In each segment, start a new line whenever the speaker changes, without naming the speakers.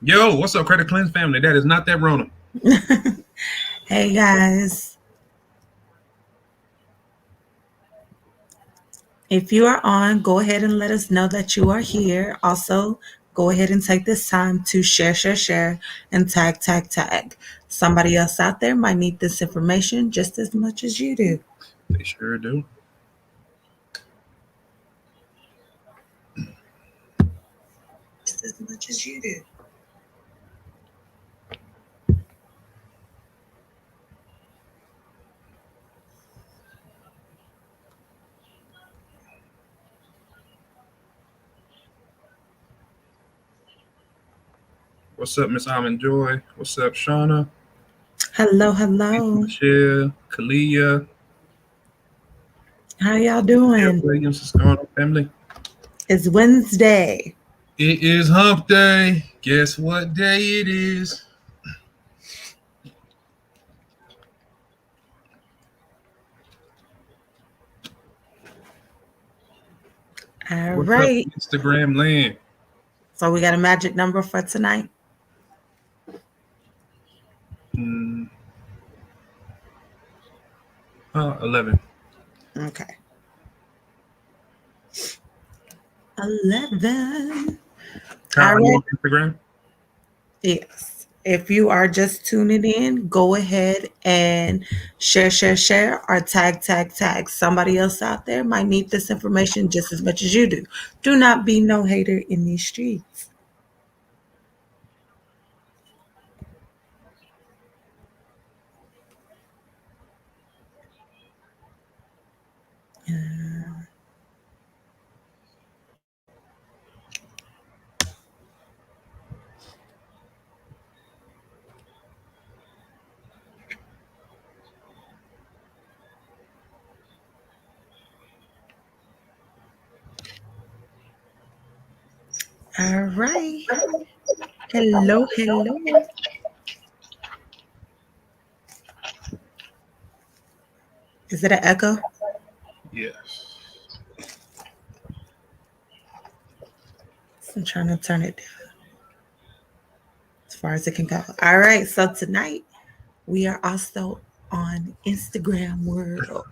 Yo, what's up, Credit Cleanse family? That is not that Rona.
Hey guys, if you are on, go ahead and let us know that you are here. Also, go ahead and take this time to share, and tag. Somebody else out there might need this information just as much as you do.
They sure do.
Just as much as you do.
What's up, Miss Almond Joy? What's up, Shauna?
Hello,
Miss
hello.
Michelle, Kalia,
How y'all
Jeff
doing?
Williams. What's going on, family?
It's Wednesday.
It is hump day. Guess what day it is?
All
What's up,
right.
Instagram land?
So we got a magic number for tonight.
Mm, 11.
Okay. 11.
How
All
are you
right.
on Instagram?
Yes. If you are just tuning in, go ahead and share, or tag. Somebody else out there might need this information just as much as you do. Do not be no hater in these streets. All right. Hello. Is it an echo?
Yes.
I'm trying to turn it down as far as it can go. All right. So tonight we are also on Instagram World.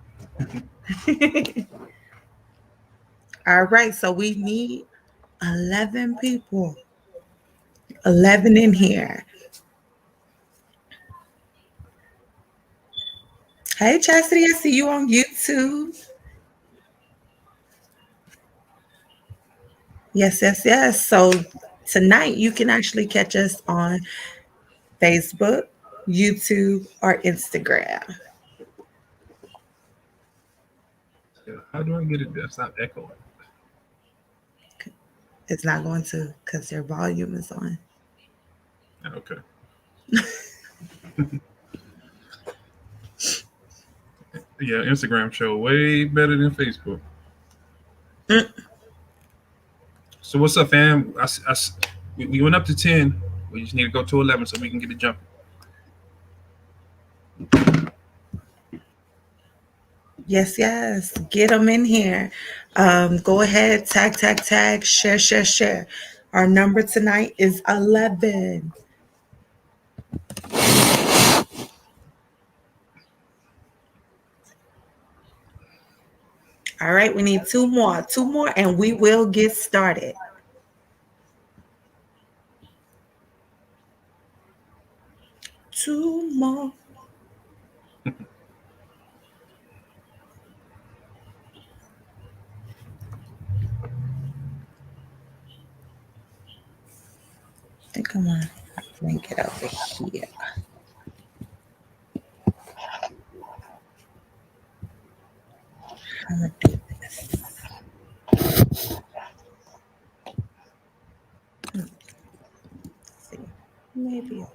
All right. So we need 11 people. 11 in here. Hey, Chastity, I see you on YouTube. Yes. So tonight you can actually catch us on Facebook, YouTube, or Instagram.
Yeah, how do I get it to stop echoing?
It's not going to because your volume is on.
Okay. Yeah, Instagram show way better than Facebook.
Mm,
So what's up, fam? We went up to 10. We just need to go to 11 so we can get it jumping.
yes. Get them in here. Go ahead, tag, share. Our number tonight is 11. All right, we need two more, and we will get started. Two more. I think I'm gonna link it over here. I'm gonna do this. Let's see, maybe over.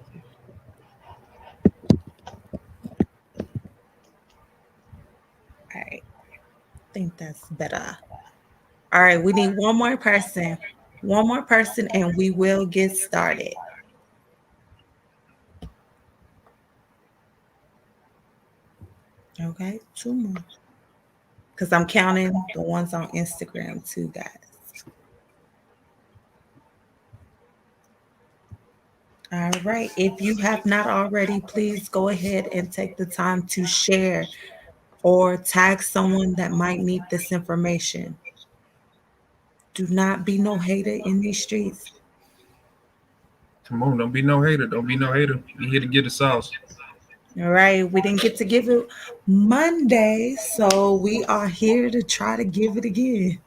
All right, I think that's better. All right, we need one more person, and we will get started. Okay, two more, because I'm counting the ones on Instagram too, guys. All right. If you have not already, please go ahead and take the time to share or tag someone that might need this information. Do not be no hater in these streets.
Come on, don't be no hater. Don't be no hater. You here to get the sauce.
All right. We didn't get to give it Monday, so we are here to try to give it again.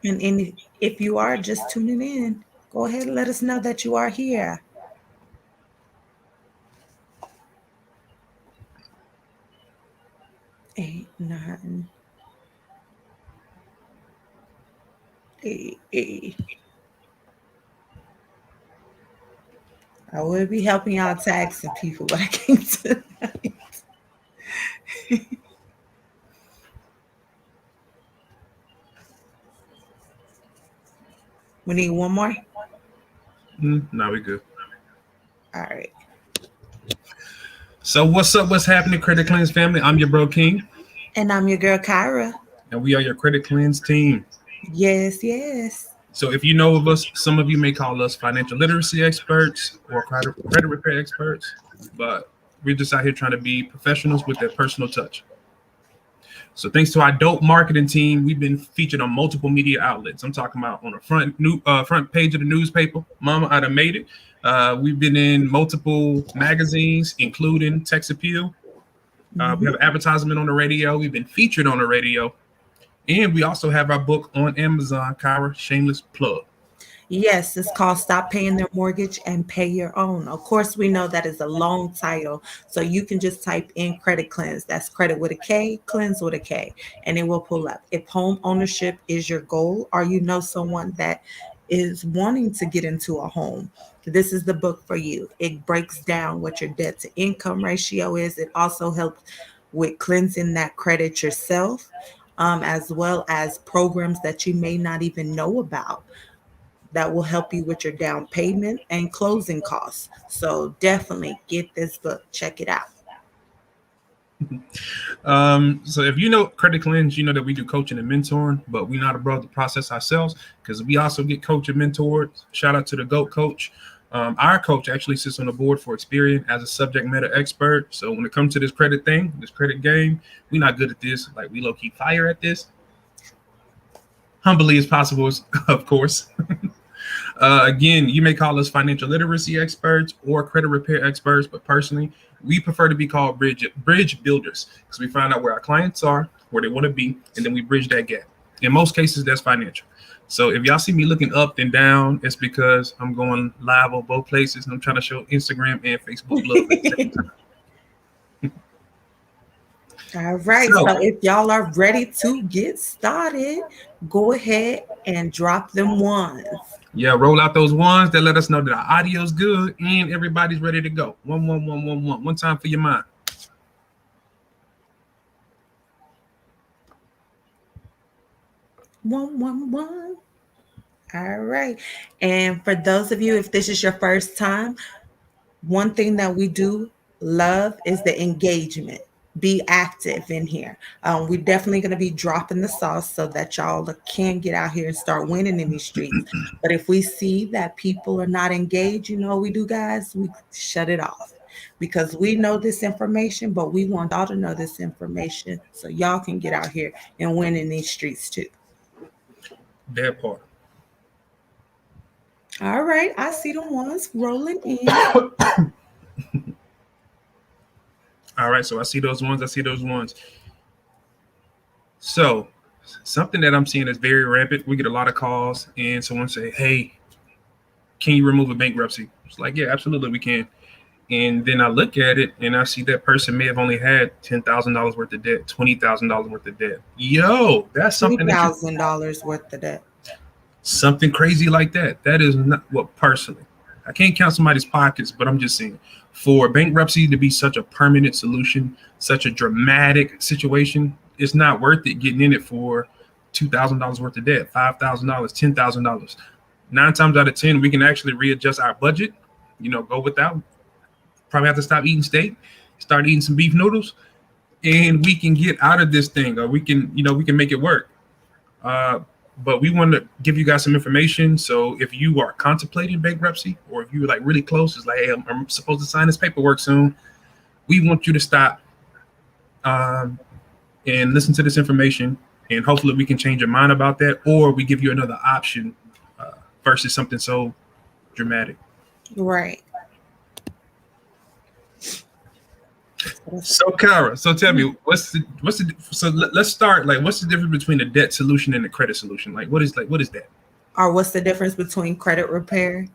And if you are just tuning in, go ahead and let us know that you are here. 8988. I will be helping y'all tag some people, but I can't tonight. We need one more.
Now we good.
All right.
So what's up? What's happening, Credit Cleanse family? I'm your bro King,
And I'm your girl, Kyra.
and we are your Credit Cleanse team.
Yes, yes.
So if you know of us, some of you may call us financial literacy experts or credit repair experts, but we're just out here trying to be professionals with that personal touch. So thanks to our dope marketing team, we've been featured on multiple media outlets. I'm talking about on the front page of the newspaper. Mama, I done made it. We've been in multiple magazines, including Tex Appeal. We have advertisement on the radio. We've been featured on the radio. And we also have our book on Amazon, Kyra, shameless plug.
Yes, it's called Stop Paying Their Mortgage and Pay Your Own. Of course, we know that is a long title, so you can just type in credit cleanse. That's credit with a K, cleanse with a K, and it will pull up. If home ownership is your goal, or you know someone that is wanting to get into a home, this is the book for you. It breaks down what your debt to income ratio is. It also helps with cleansing that credit yourself, as well as programs that you may not even know about that will help you with your down payment and closing costs. So definitely get this book. Check it out.
So if you know Credit Cleanse, you know that we do coaching and mentoring, but we're not above the process ourselves because we also get coach and mentored. Shout out to the GOAT coach. Our coach actually sits on the board for Experian as a subject matter expert. So when it comes to this credit thing, this credit game, we're not good at this. Like we low key fire at this. Humbly as possible, of course. Again, you may call us financial literacy experts or credit repair experts, but personally, we prefer to be called bridge builders because we find out where our clients are, where they want to be, and then we bridge that gap. In most cases, that's financial. So if y'all see me looking up and down, it's because I'm going live on both places and I'm trying to show Instagram and Facebook love at the same time.
All right. So if y'all are ready to get started, go ahead and drop them ones.
Yeah, roll out those ones that let us know that our audio's good and everybody's ready to go. One, one, one, one, one. One time for your mind.
One, one, one. All right. And for those of you, if this is your first time, one thing that we do love is the engagement. Be active in here. We're definitely going to be dropping the sauce so that y'all can get out here and start winning in these streets. But if we see that people are not engaged, you know what we do, guys? We shut it off because we know this information, but we want y'all to know this information so y'all can get out here and win in these streets too.
That part.
All right, I see the ones rolling in.
All right, so I see those ones. So something that I'm seeing is very rampant. We get a lot of calls and someone say, hey, can you remove a bankruptcy? It's like, yeah, absolutely we can. And then I look at it and I see that person may have only had $10,000 worth of debt, $20,000 worth of debt. Yo, that's something
$2,000 worth of debt.
Something crazy like that. That is not what personally. I can't count somebody's pockets, but I'm just saying for bankruptcy to be such a permanent solution, such a dramatic situation, it's not worth it getting in it for $2,000 worth of debt, $5,000, $10,000. 9 times out of 10, we can actually readjust our budget, go without. Probably have to stop eating steak, start eating some beef noodles, and we can get out of this thing, or we can make it work. but we want to give you guys some information. So if you are contemplating bankruptcy, or if you're like really close, it's like, hey, I'm supposed to sign this paperwork soon. We want you to stop and listen to this information, and hopefully we can change your mind about that, or we give you another option versus something so dramatic.
Right.
So Kara, so tell me, let's start, like, what's the difference between a debt solution and a credit solution? Like, what is that?
Or what's the difference between credit repair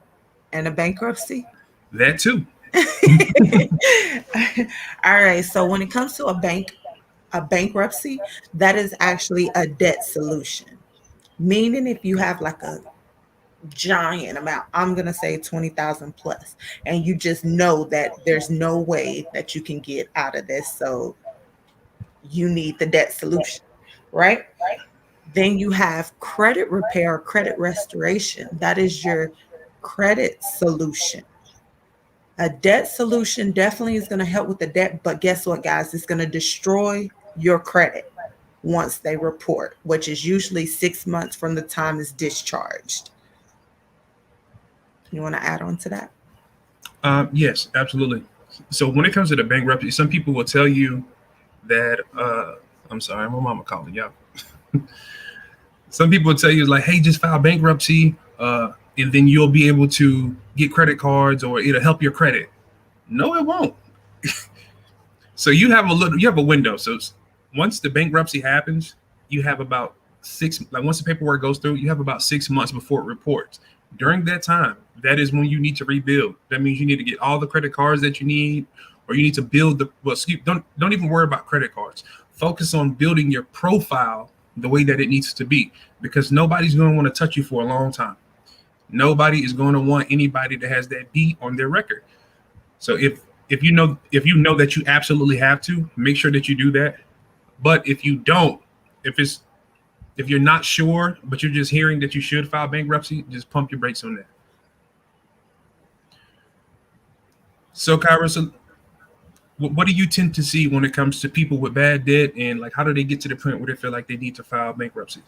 and a bankruptcy?
That too.
All right. So when it comes to a bankruptcy, that is actually a debt solution. Meaning if you have like a giant amount, I'm gonna say 20,000 plus, and you just know that there's no way that you can get out of this, so you need the debt solution, right? Then you have credit repair or credit restoration. That is your credit solution. A debt solution definitely is going to help with the debt, but guess what, guys? It's going to destroy your credit once they report, which is usually 6 months from the time it's discharged. You want to add on to that?
Yes, absolutely. So when it comes to the bankruptcy, some people will tell you that I'm sorry, my mama calling y'all. Some people will tell you like, hey, just file bankruptcy, and then you'll be able to get credit cards, or it'll help your credit. No, it won't. So you have a window. So once the bankruptcy happens, you have about once the paperwork goes through, you have about 6 months before it reports. During that time, that is when you need to rebuild. That means you need to get all the credit cards that you need, or you need to build don't even worry about credit cards. Focus on building your profile the way that it needs to be, because nobody's going to want to touch you for a long time. Nobody is going to want anybody that has that beat on their record. So if you know that you absolutely have to, make sure that you do that. But if you don't, if you're not sure, but you're just hearing that you should file bankruptcy, just pump your brakes on that. So Kyra, so what do you tend to see when it comes to people with bad debt, and like how do they get to the point where they feel like they need to file bankruptcy?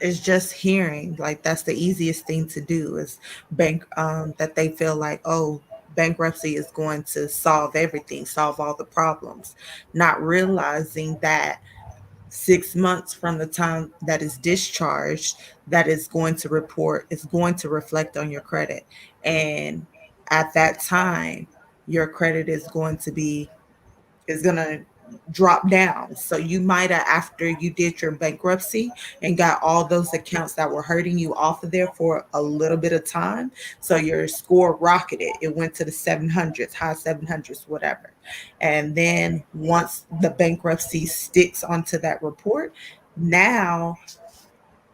It's just hearing, like that's the easiest thing to do is that they feel like, oh, bankruptcy is going to solve everything, solve all the problems, not realizing that 6 months from the time that is discharged, that is going to reflect on your credit. And at that time, your credit is going to drop down. So you might have, after you did your bankruptcy and got all those accounts that were hurting you off of there for a little bit of time, so your score rocketed. It went to the 700s, high 700s, whatever. And then once the bankruptcy sticks onto that report, now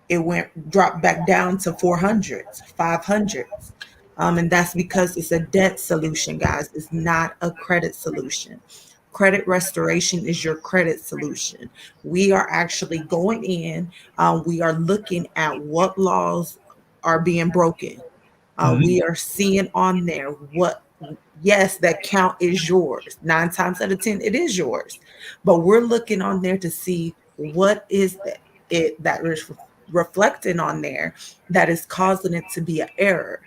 it dropped back down to 400s, 500s. And that's because it's a debt solution, guys. It's not a credit solution. Credit restoration is your credit solution. We are actually going in, we are looking at what laws are being broken. We are seeing on there yes, that count is yours. 9 times out of 10, it is yours. But we're looking on there to see what is that is reflecting on there that is causing it to be an error.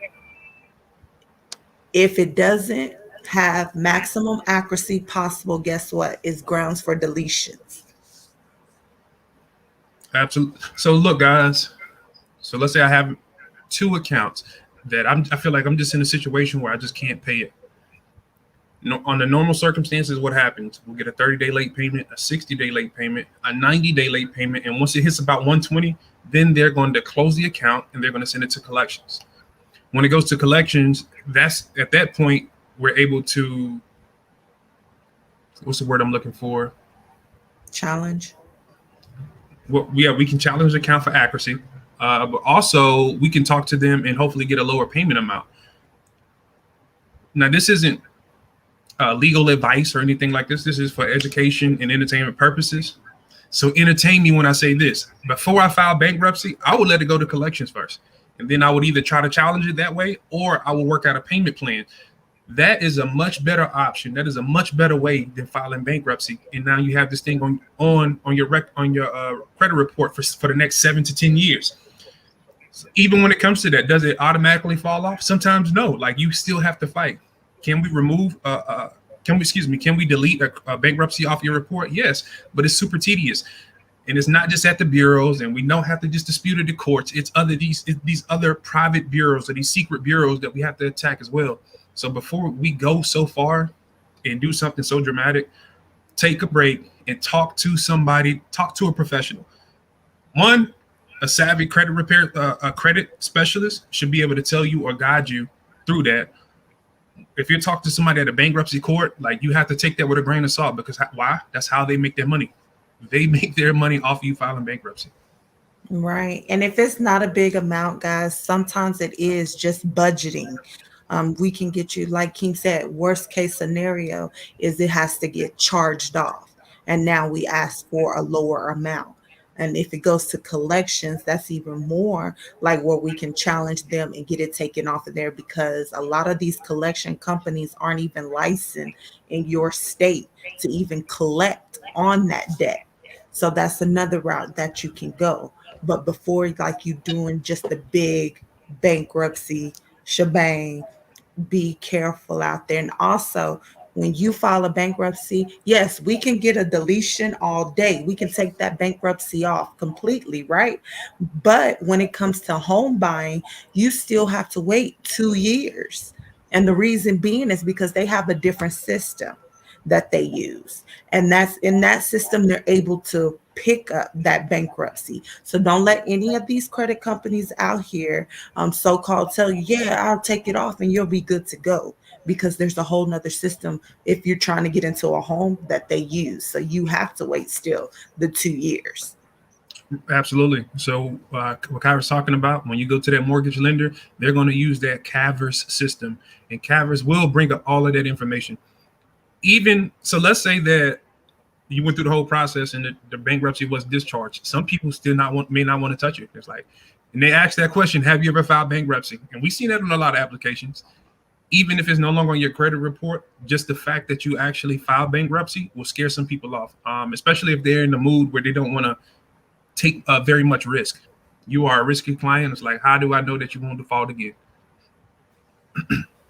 If it doesn't have maximum accuracy possible, guess what? It's grounds for deletions.
Absolutely. So look, guys. So let's say I have 2 accounts that I feel like I'm just in a situation where I just can't pay it. On the normal circumstances, what happens? We'll get a 30-day late payment, a 60-day late payment, a 90-day late payment, and once it hits about 120, then they're going to close the account and they're going to send it to collections. When it goes to collections, that's at that point we're able to, what's the word I'm looking for?
Challenge.
Well, yeah, we can challenge the account for accuracy, but also we can talk to them and hopefully get a lower payment amount. Now, this isn't legal advice or anything like this. This is for education and entertainment purposes. So entertain me when I say this. Before I file bankruptcy, I would let it go to collections first. And then I would either try to challenge it that way, or I will work out a payment plan. That is a much better option. That is a much better way than filing bankruptcy. And now you have this thing on your credit report for the next 7 to 10 years. So even when it comes to that, does it automatically fall off? Sometimes no. Like you still have to fight. Can we remove? Can we excuse me? Can we delete a bankruptcy off your report? Yes, but it's super tedious, and it's not just at the bureaus, and we don't have to just dispute it at the courts. It's these other private bureaus or these secret bureaus that we have to attack as well. So before we go so far and do something so dramatic, take a break and talk to somebody, talk to a professional. One, a savvy a credit specialist should be able to tell you or guide you through that. If you talk to somebody at a bankruptcy court, like you have to take that with a grain of salt because why? That's how they make their money. They make their money off you filing bankruptcy.
Right. And if it's not a big amount, guys, sometimes it is just budgeting. We can get you, like King said, worst case scenario is it has to get charged off. And now we ask for a lower amount. And if it goes to collections, that's even more like where we can challenge them and get it taken off of there because a lot of these collection companies aren't even licensed in your state to even collect on that debt. So that's another route that you can go. But before like you doing just the big bankruptcy shebang, be careful out there. And also, when you file a bankruptcy, yes, we can get a deletion all day. We can take that bankruptcy off completely, right? But when it comes to home buying, you still have to wait 2 years. And the reason being is because they have a different system that they use. And that's in that system, they're able to pick up that bankruptcy. So don't let any of these credit companies out here so-called tell you, yeah, I'll take it off and you'll be good to go. Because there's a whole nother system if you're trying to get into a home that they use. So you have to wait still the 2 years.
Absolutely. So what Kai was talking about, when you go to that mortgage lender, they're going to use that Cavers system, and Cavers will bring up all of that information. Even so, let's say that you went through the whole process and the bankruptcy was discharged. Some people still may not want to touch it. It's like, and they ask that question, have you ever filed bankruptcy? And we've seen that on a lot of applications. Even if it's no longer on your credit report, just the fact that you actually filed bankruptcy will scare some people off, especially if they're in the mood where they don't want to take very much risk. You are a risky client. It's like, how do I know that you won't default again?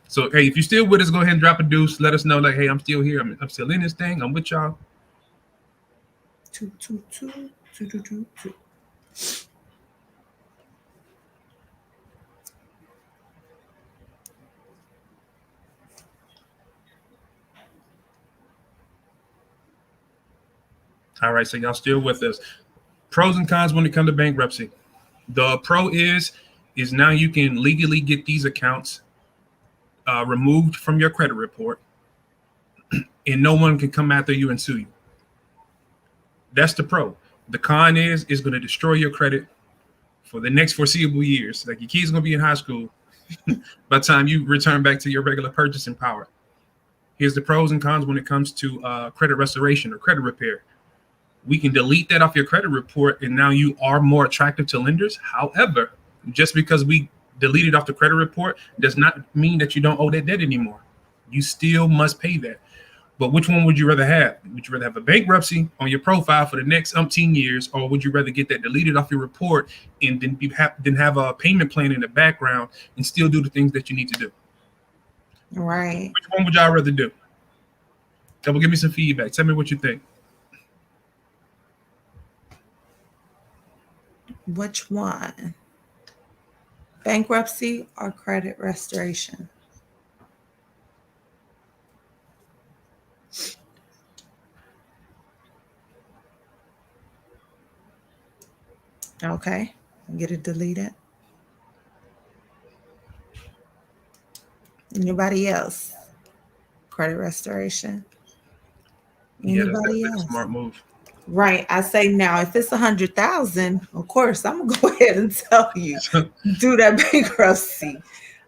So, hey, if you're still with us, go ahead and drop a deuce. Let us know, like, hey, I'm still here. I'm still in this thing. I'm with y'all.
Two, two, two, two, two, two, two.
All right, so y'all still with us. Pros and cons when it comes to bankruptcy. The pro is now you can legally get these accounts removed from your credit report, and no one can come after you and sue you. That's the pro. The con is going to destroy your credit for the next foreseeable years. Like your kids going to be in high school by the time you return back to your regular purchasing power. Here's the pros and cons when it comes to credit restoration or credit repair. We can delete that off your credit report, and now you are more attractive to lenders. However, just because we deleted off the credit report does not mean that you don't owe that debt anymore. You still must pay that. But which one would you rather have? Would you rather have a bankruptcy on your profile for the next umpteen years, or would you rather get that deleted off your report and then have a payment plan in the background and still do the things that you need to do?
Right.
Which one would y'all rather do? Double, give me some feedback. Tell me what you think.
Which one? Bankruptcy or credit restoration? Okay, get it deleted. Anybody else? Credit restoration?
Yeah, that's
Anybody
definitely a
else?
smart move.
Right. I say now, if it's 100,000, of course, I'm gonna go ahead and tell you do that bankruptcy.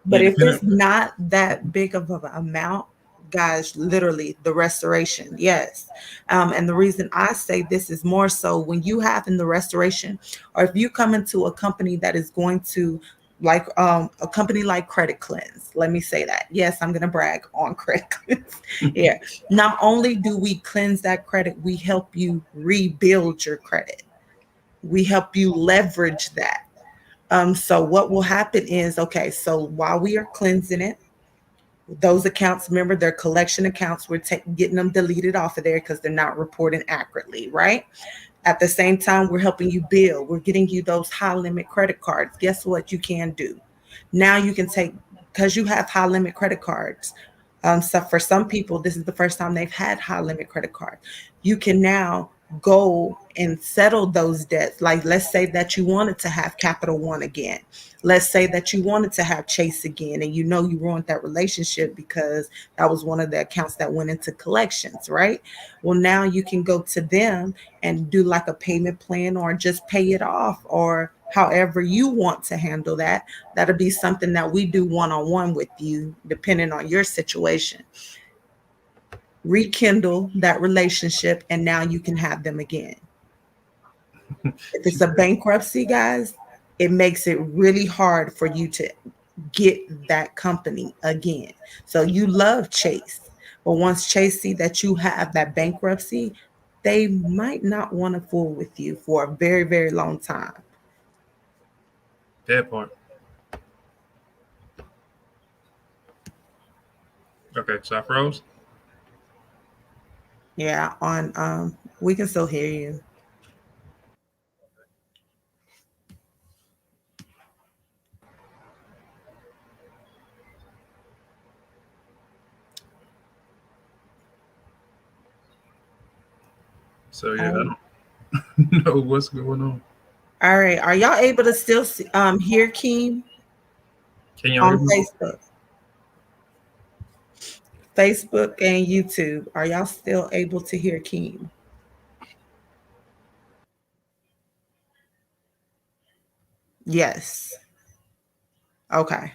But
Yeah,
if it's not that big of an amount, guys, literally the restoration, yes. And the reason I say this is more so when you have in the restoration, or if you come into a company that is going to like a company like Credit Cleanse. Let me say that. Yes, I'm gonna brag on Credit Cleanse. Yeah. Not only do we cleanse that credit, we help you rebuild your credit. We help you leverage that. So what will happen is, okay, so while we are cleansing it, those accounts, remember, they're collection accounts. We're getting them deleted off of there because they're not reporting accurately, right? At the same time, we're helping you build. We're getting you those high limit credit cards. Guess what you can do? Now you can take, because you have high limit credit cards. So for some people, this is the first time they've had high limit credit card. You can now go and settle those debts. Like, let's say that you wanted to have Capital One again. Let's say that you wanted to have Chase again, and you know you ruined that relationship because that was one of the accounts that went into collections, right? Well, now you can go to them and do like a payment plan or just pay it off or however you want to handle that. That'll be something that we do one on one with you, depending on your situation. Rekindle that relationship, and now you can have them again. If it's a bankruptcy, guys, it makes it really hard for you to get that company again. So you love Chase, but once Chase see that you have that bankruptcy, they might not want to fool with you for a very, very long time.
That part. Okay, so I froze.
Yeah, on we can still hear you.
So yeah,
Um,
I don't know what's going on.
all right, are y'all able to still hear Keem
Can y'all hear
on
me?
Facebook? Facebook and YouTube. Are y'all still able to hear Keem? Yes. Okay.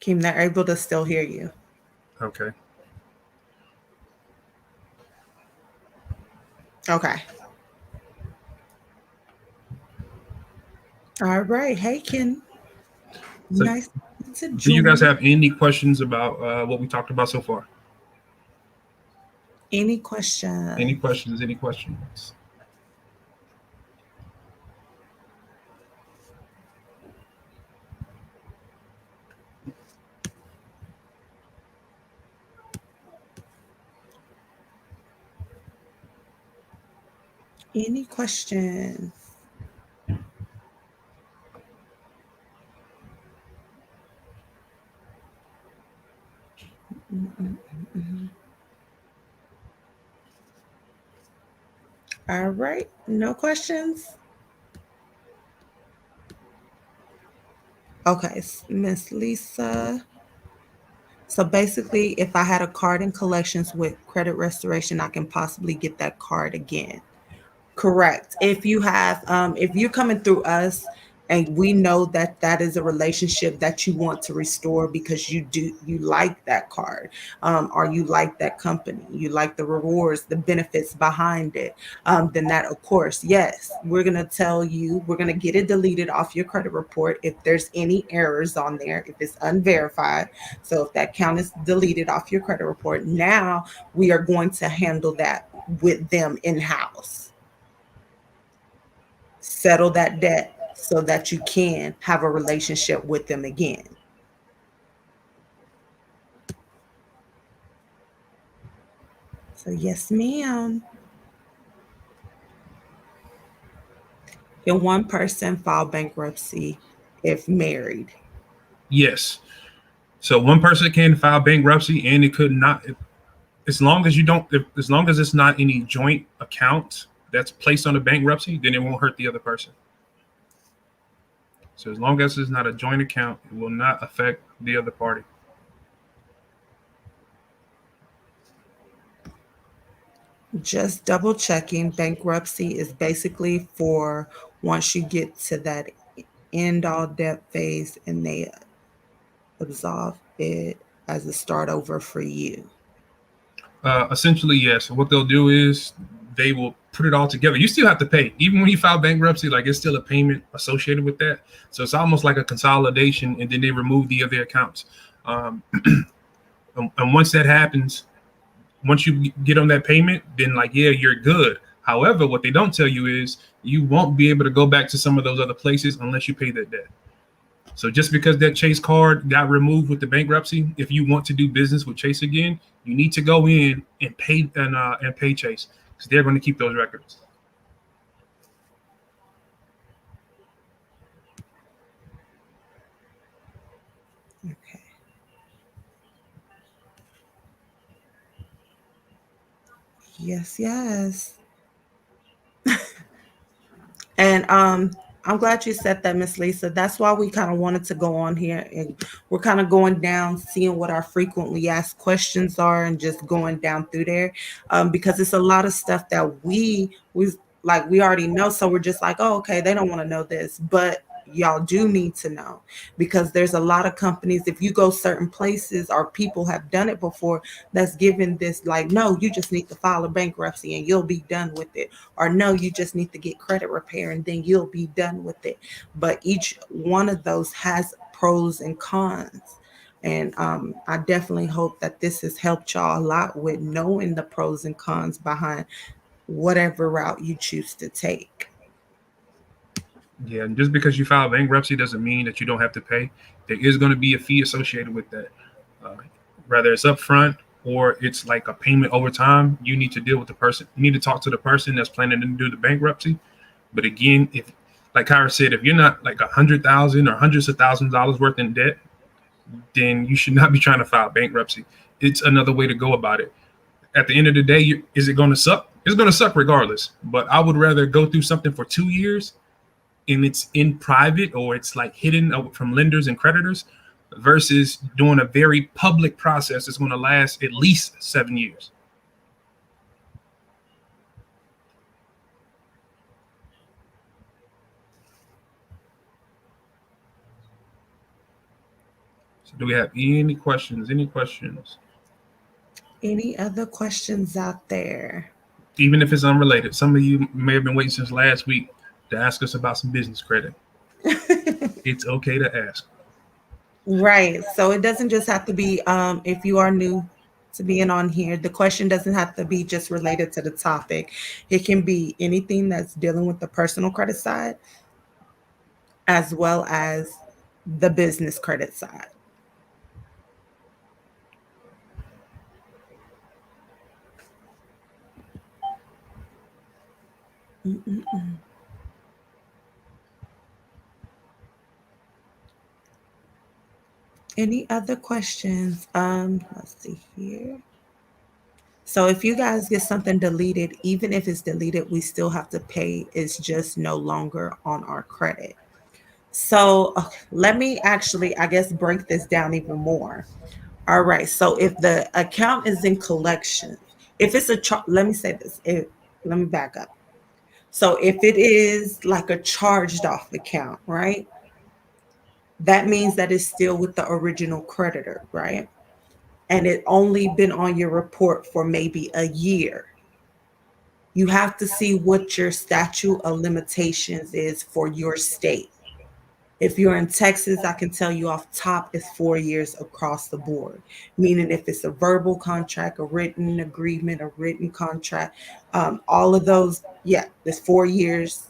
Keem, they're able to still hear you.
Okay.
Okay. All right. Hey, Ken.
So
Nice to
do you guys
join.
have any questions about what we talked about so far?
Any
Any
questions?
questions? Any questions?
Any questions? Mm-mm-mm-mm. All right. No questions? Okay. Miss Lisa. So basically, if I had a card in collections with credit restoration, I can possibly get that card again. Correct. If you're coming through us and we know that that is a relationship that you want to restore because you like that card, or you like that company, you like the rewards, the benefits behind it, then that, of course, yes, we're gonna tell you, we're gonna get it deleted off your credit report if there's any errors on there, if it's unverified. So if that count is deleted off your credit report, now we are going to handle that with them in house, settle that debt so that you can have a relationship with them again. So, yes, ma'am. Can one person file bankruptcy if married?
Yes. So one person can file bankruptcy, and it could not, as long as you don't, as long as it's not any joint account that's placed on the bankruptcy, then it won't hurt the other person. So as long as it's not a joint account, it will not affect the other party.
Just double checking. Bankruptcy is basically for once you get to that end all debt phase and they absolve it as a start over for you.
Essentially, yes. So what they'll do is they will put it all together. You still have to pay, even when you file bankruptcy. Like it's still a payment associated with that. So it's almost like a consolidation, and then they remove the other accounts. Um, and once that happens, once you get on that payment, then like yeah, you're good. However, what they don't tell you is you won't be able to go back to some of those other places unless you pay that debt. So just because that Chase card got removed with the bankruptcy, if you want to do business with Chase again, you need to go in and pay Chase because they're going to keep those records.
Okay. Yes, yes. And I'm glad you said that, Miss Lisa. That's why we kind of wanted to go on here, and we're kind of going down, seeing what our frequently asked questions are, and just going down through there, because it's a lot of stuff that we like we already know. So we're just like, oh, okay, they don't want to know this, but y'all do need to know because there's a lot of companies. If you go certain places, or people have done it before, that's given this like, no, you just need to file a bankruptcy and you'll be done with it, or no, you just need to get credit repair and then you'll be done with it. But each one of those has pros and cons. And I definitely hope that this has helped y'all a lot with knowing the pros and cons behind whatever route you choose to take.
Yeah, and just because you file bankruptcy doesn't mean that you don't have to pay. There is going to be a fee associated with that. Uh, Whether it's upfront or it's like a payment over time, you need to deal with the person. You need to talk to the person that's planning to do the bankruptcy. But again, if like Kyra said, if you're not like 100,000 or hundreds of thousands of dollars worth in debt, then you should not be trying to file bankruptcy. It's another way to go about it. At the end of the day, is it going to suck? It's going to suck regardless. But I would rather go through something for 2 years and it's in private or it's like hidden from lenders and creditors versus doing a very public process that's going to last at least 7 years. So do we have any questions? Any questions?
Any other questions out there?
Even if it's unrelated, some of you may have been waiting since last week to ask us about some business credit. It's okay to ask.
Right. So it doesn't just have to be if you are new to being on here, the question doesn't have to be just related to the topic. It can be anything that's dealing with the personal credit side as well as the business credit side. Mm-mm-mm. Any other questions? Let's see here. So if you guys get something deleted, even if it's deleted, we still have to pay. It's just no longer on our credit. So okay, let me actually, I guess, break this down even more. All right. So if the account is in collections, if it's let me say this. Let me back up. So if it is like a charged off account, right? That means that it's still with the original creditor, right? And it only been on your report for maybe a year. You have to see what your statute of limitations is for your state. If you're in Texas, I can tell you off top it's 4 years across the board. Meaning, if it's a verbal contract, a written agreement, a written contract, all of those, yeah, it's 4 years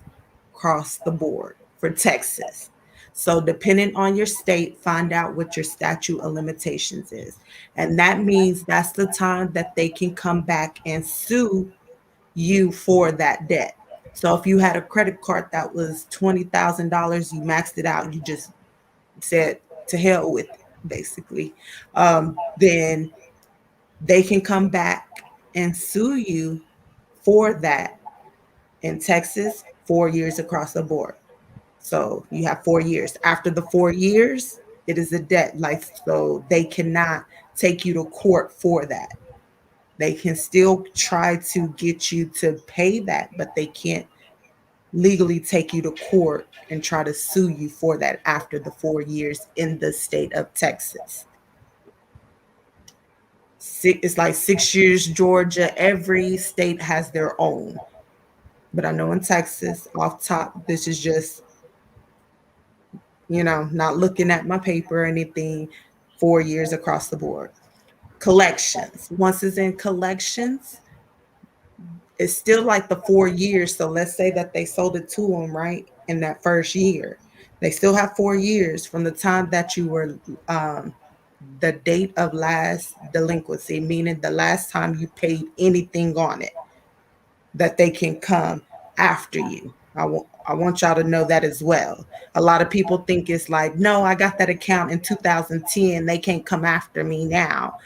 across the board for Texas. So, depending on your state, find out what your statute of limitations is. And that means that's the time that they can come back and sue you for that debt. So if you had a credit card that was $20,000, you maxed it out, you just said to hell with it, basically, then they can come back and sue you for that. In Texas, 4 years across the board. So you have 4 years. After the 4 years, it is a debt. Like, so they cannot take you to court for that. They can still try to get you to pay that, but they can't legally take you to court and try to sue you for that after the 4 years in the state of Texas. It's like 6 years, Georgia. Every state has their own. But I know in Texas, off top, this is just, not looking at my paper or anything, 4 years across the board. Collections. Once it's in collections, it's still like the 4 years. So let's say that they sold it to them, right, in that first year. They still have 4 years from the time that you were the date of last delinquency, meaning the last time you paid anything on it, that they can come after you. I want y'all to know that as well. A lot of people think it's like, no, I got that account in 2010. They can't come after me now.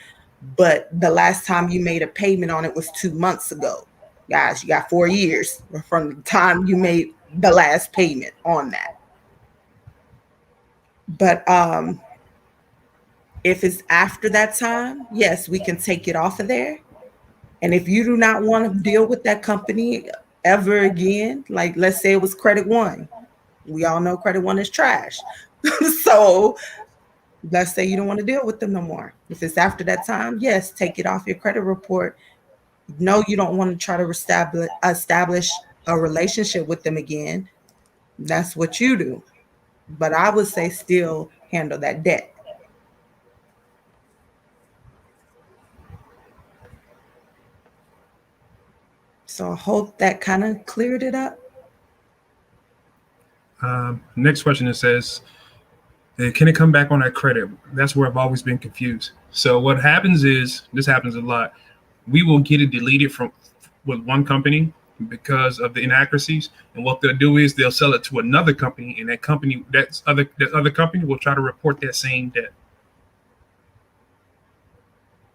But the last time you made a payment on it was 2 months ago. Guys, you got 4 years from the time you made the last payment on that. But if it's after that time, yes, we can take it off of there. And if you do not want to deal with that company ever again, like let's say it was Credit One. We all know Credit One is trash. So let's say you don't want to deal with them no more. If it's after that time, yes, take it off your credit report. No, you don't want to try to establish a relationship with them again. That's what you do. But I would say still handle that debt. So I hope that kind of cleared it up.
Next question, it says, can it come back on that credit? That's where I've always been confused. So what happens is, this happens a lot. We will get it deleted with one company because of the inaccuracies. And what they'll do is they'll sell it to another company, and that other company will try to report that same debt.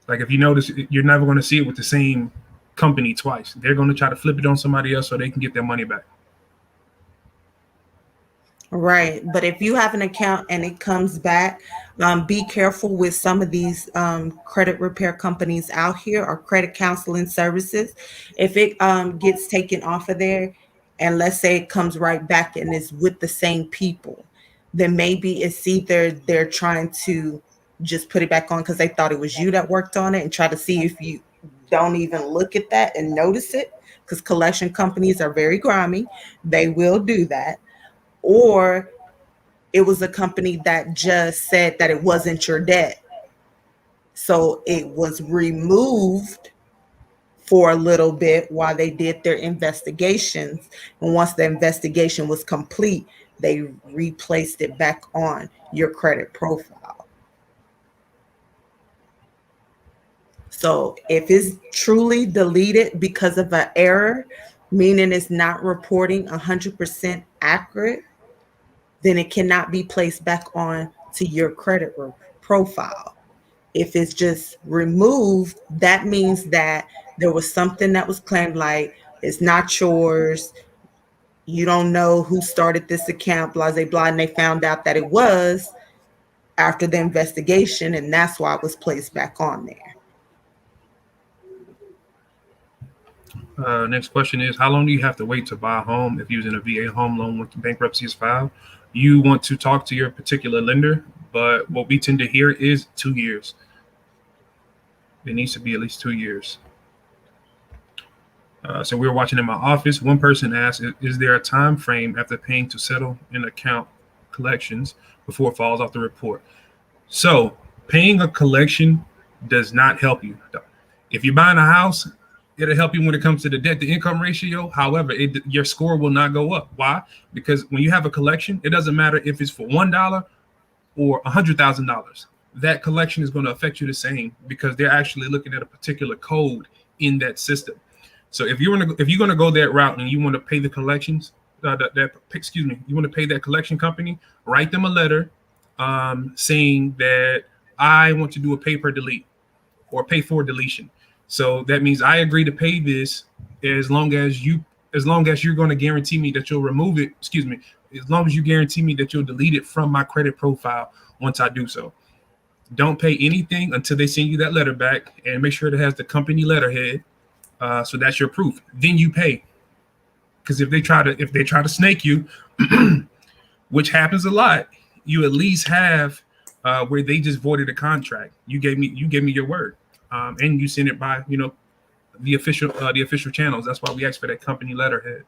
Like if you notice, you're never going to see it with the same company twice. They're going to try to flip it on somebody else so they can get their money back.
Right. But if you have an account and it comes back, be careful with some of these credit repair companies out here, or credit counseling services. If it gets taken off of there, and let's say it comes right back and is with the same people, then maybe it's either they're trying to just put it back on because they thought it was you that worked on it, and try to see if you don't even look at that and notice it, because collection companies are very grimy. They will do that. Or it was a company that just said that it wasn't your debt. So it was removed for a little bit while they did their investigations. And once the investigation was complete, they replaced it back on your credit profile. So if it's truly deleted because of an error, meaning it's not reporting 100% accurate, then it cannot be placed back on to your credit profile. If it's just removed, that means that there was something that was claimed, like it's not yours. You don't know who started this account, blah, blah, blah, and they found out that it was after the investigation, and that's why it was placed back on there.
Next question is, how long do you have to wait to buy a home if using a VA home loan when bankruptcy is filed? You want to talk to your particular lender, but what we tend to hear is 2 years. It needs to be at least 2 years. So we were watching in my office. One person asked, is there a time frame after paying to settle an account collections before it falls off the report? So paying a collection does not help you. If you're buying a house, it'll help you when it comes to the debt to income ratio. However, your score will not go up. Why? Because when you have a collection, it doesn't matter if it's for $1 or $100,000. That collection is going to affect you the same, because they're actually looking at a particular code in that system. So if you're going to go that route and you want to pay the collections, you want to pay that collection company, write them a letter saying that I want to do a pay per delete or pay for deletion. So that means I agree to pay this as long as you're going to guarantee me that you'll remove it. As long as you guarantee me that you'll delete it from my credit profile once I do so. Don't pay anything until they send you that letter back, and make sure it has the company letterhead. So that's your proof. Then you pay. Because if they try to snake you, which happens a lot, you at least have where they just voided a contract. You gave me your word. and you send it by the official channels. That's why we ask for that company letterhead.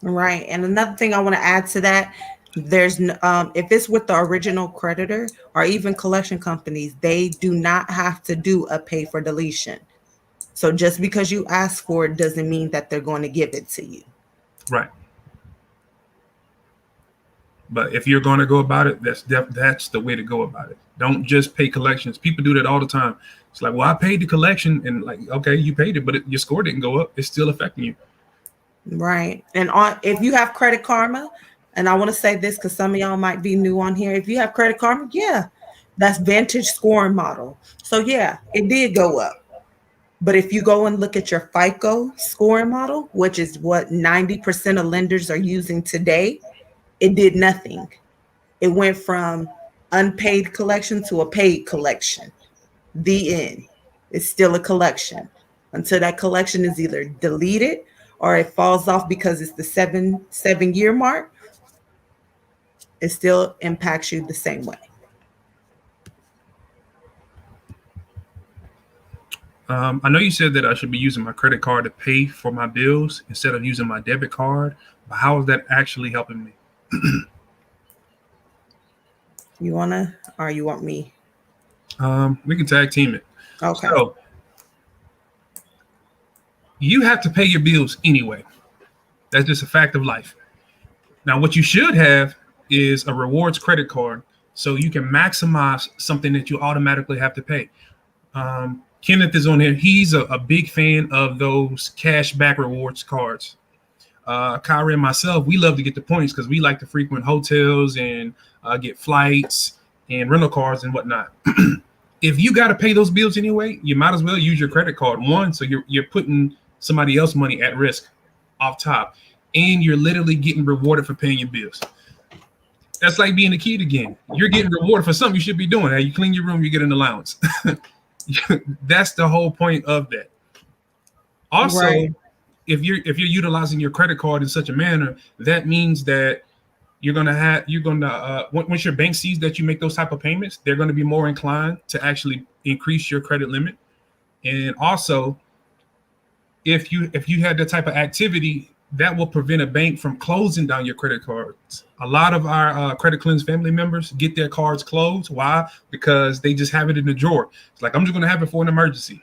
Right. And another thing I want to add to that, if it's with the original creditor or even collection companies, they do not have to do a pay for deletion. So just because you ask for it doesn't mean that they're going to give it to you.
Right. But if you're going to go about it, that's the way to go about it. Don't just pay collections. People do that all the time. It's like, well, I paid the collection, and like, okay, you paid it, but your score didn't go up. It's still affecting you.
Right. And if you have Credit Karma, and I want to say this because some of y'all might be new on here. If you have Credit Karma, yeah, that's Vantage scoring model. So yeah, it did go up. But if you go and look at your FICO scoring model, which is what 90% of lenders are using today, it did nothing. It went from unpaid collection to a paid collection. The end. It's still a collection until that collection is either deleted or it falls off because it's the seven-year mark. It still impacts you the same way.
I know you said that I should be using my credit card to pay for my bills instead of using my debit card, but how is that actually helping me?
You wanna, or you want me?
We can tag team it.
Okay.
So you have to pay your bills anyway. That's just a fact of life. Now, what you should have is a rewards credit card so you can maximize something that you automatically have to pay. Kenneth is on here. He's a big fan of those cashback rewards cards. Kyrie and myself, we love to get the points because we like to frequent hotels and get flights and rental cars and whatnot. If you got to pay those bills anyway, you might as well use your credit card. One, so you're putting somebody else's money at risk off top, and you're literally getting rewarded for paying your bills. That's like being a kid again. You're getting rewarded for something you should be doing. Hey, you clean your room, you get an allowance. That's the whole point of that. Also,
right.
if you're utilizing your credit card in such a manner, that means that once your bank sees that you make those type of payments, they're going to be more inclined to actually increase your credit limit. And also, if you had that type of activity, that will prevent a bank from closing down your credit cards. A lot of our credit cleanse family members get their cards closed. Why? Because they just have it in the drawer. It's like, I'm just going to have it for an emergency.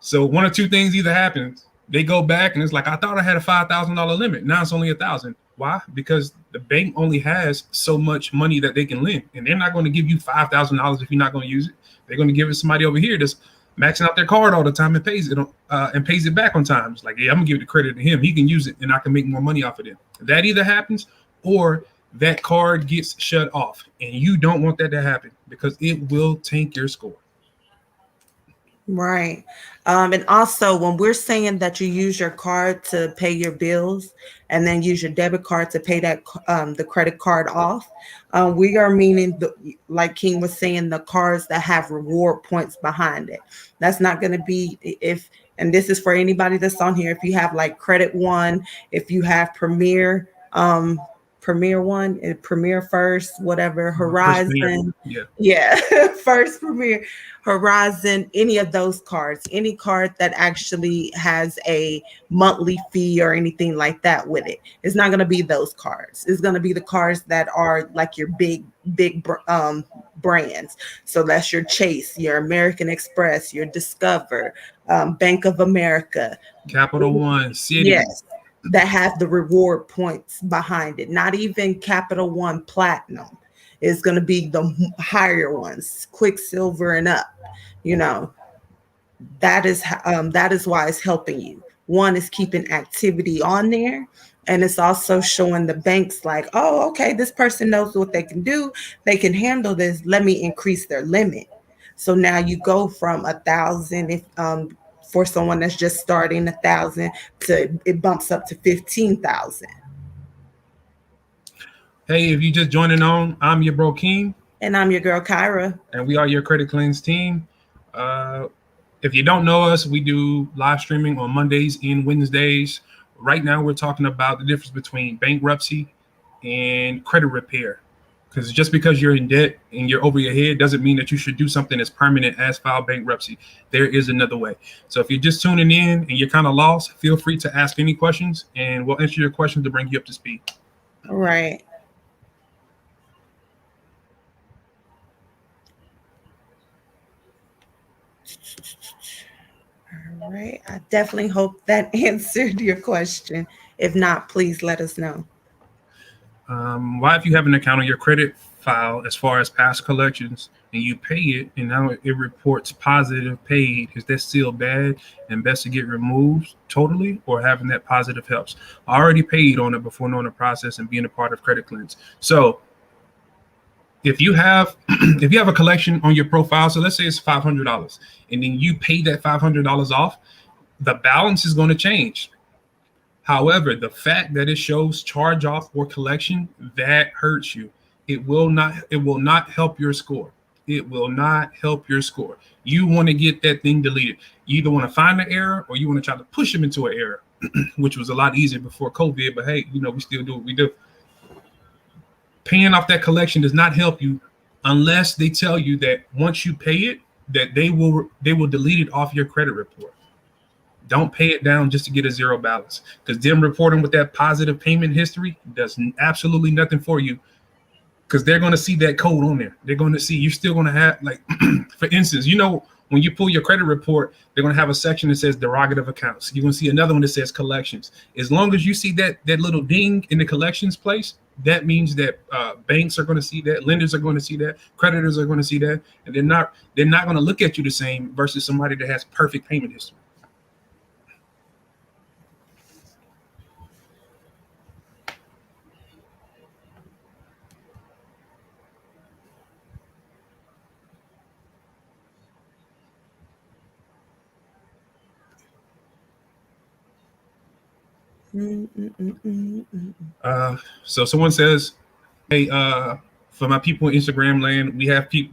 So one or two things either happens. They go back and it's like, I thought I had a $5,000 limit. Now it's only $1,000. Why? Because the bank only has so much money that they can lend, and they're not going to give you $5,000 if you're not going to use it. They're going to give it to somebody over here that's maxing out their card all the time and pays it back on time. It's like, yeah, I'm gonna give the credit to him. He can use it, and I can make more money off of it. That either happens, or that card gets shut off, and you don't want that to happen because it will tank your score.
Right. And also, when we're saying that you use your card to pay your bills and then use your debit card to pay that the credit card off, we are meaning, like King was saying, the cards that have reward points behind it. That's not going to be and this is for anybody that's on here. If you have like Credit One, if you have Premier One, Premier First, whatever, Horizon, yeah, First Premier, Horizon, any of those cards, any card that actually has a monthly fee or anything like that with it, it's not going to be those cards. It's going to be the cards that are like your big brands. So that's your Chase, your American Express, your Discover, Bank of America,
Capital One, Citi.
Yes. That have the reward points behind it. Not even Capital One Platinum. It's going to be the higher ones, Quicksilver and up. That is why it's helping you. One is keeping activity on there, and it's also showing the banks like, oh, okay, this person knows what they can do. They can handle this. Let me increase their limit. So now you go from 1,000 for someone that's just starting 1,000 to it bumps up to 15,000.
Hey, if you just joining on, I'm your bro King.
And I'm your girl Kyra.
And we are your Credit Cleanse team. If you don't know us, we do live streaming on Mondays and Wednesdays. Right now, we're talking about the difference between bankruptcy and credit repair. Because just because you're in debt and you're over your head doesn't mean that you should do something as permanent as file bankruptcy. There is another way. So if you're just tuning in and you're kind of lost, feel free to ask any questions and we'll answer your questions to bring you up to speed.
Right. All right. I definitely hope that answered your question. If not, please let us know.
Why, if you have an account on your credit file as far as past collections and you pay it and now it reports positive paid, is that still bad and best to get removed totally, or having that positive helps? I already paid on it before knowing the process and being a part of credit cleanse. So if you have if you have a collection on your profile, so let's say it's $500 and then you pay that $500 off, the balance is going to change. However, the fact that it shows charge off or collection, that hurts you. It will not help your score. It will not help your score. You want to get that thing deleted. You either want to find the error or you want to try to push them into an error, which was a lot easier before COVID, but hey, we still do what we do. Paying off that collection does not help you unless they tell you that once you pay it, that they will delete it off your credit report. Don't pay it down just to get a zero balance, because them reporting with that positive payment history does absolutely nothing for you, because they're going to see that code on there. They're going to see you're still going to have, like, for instance, when you pull your credit report, they're going to have a section that says derogative accounts. You're going to see another one that says collections. As long as you see that little ding in the collections place, that means that banks are going to see that, lenders are going to see that, creditors are going to see that, and they're not going to look at you the same versus somebody that has perfect payment history. So someone says, hey, for my people in Instagram land,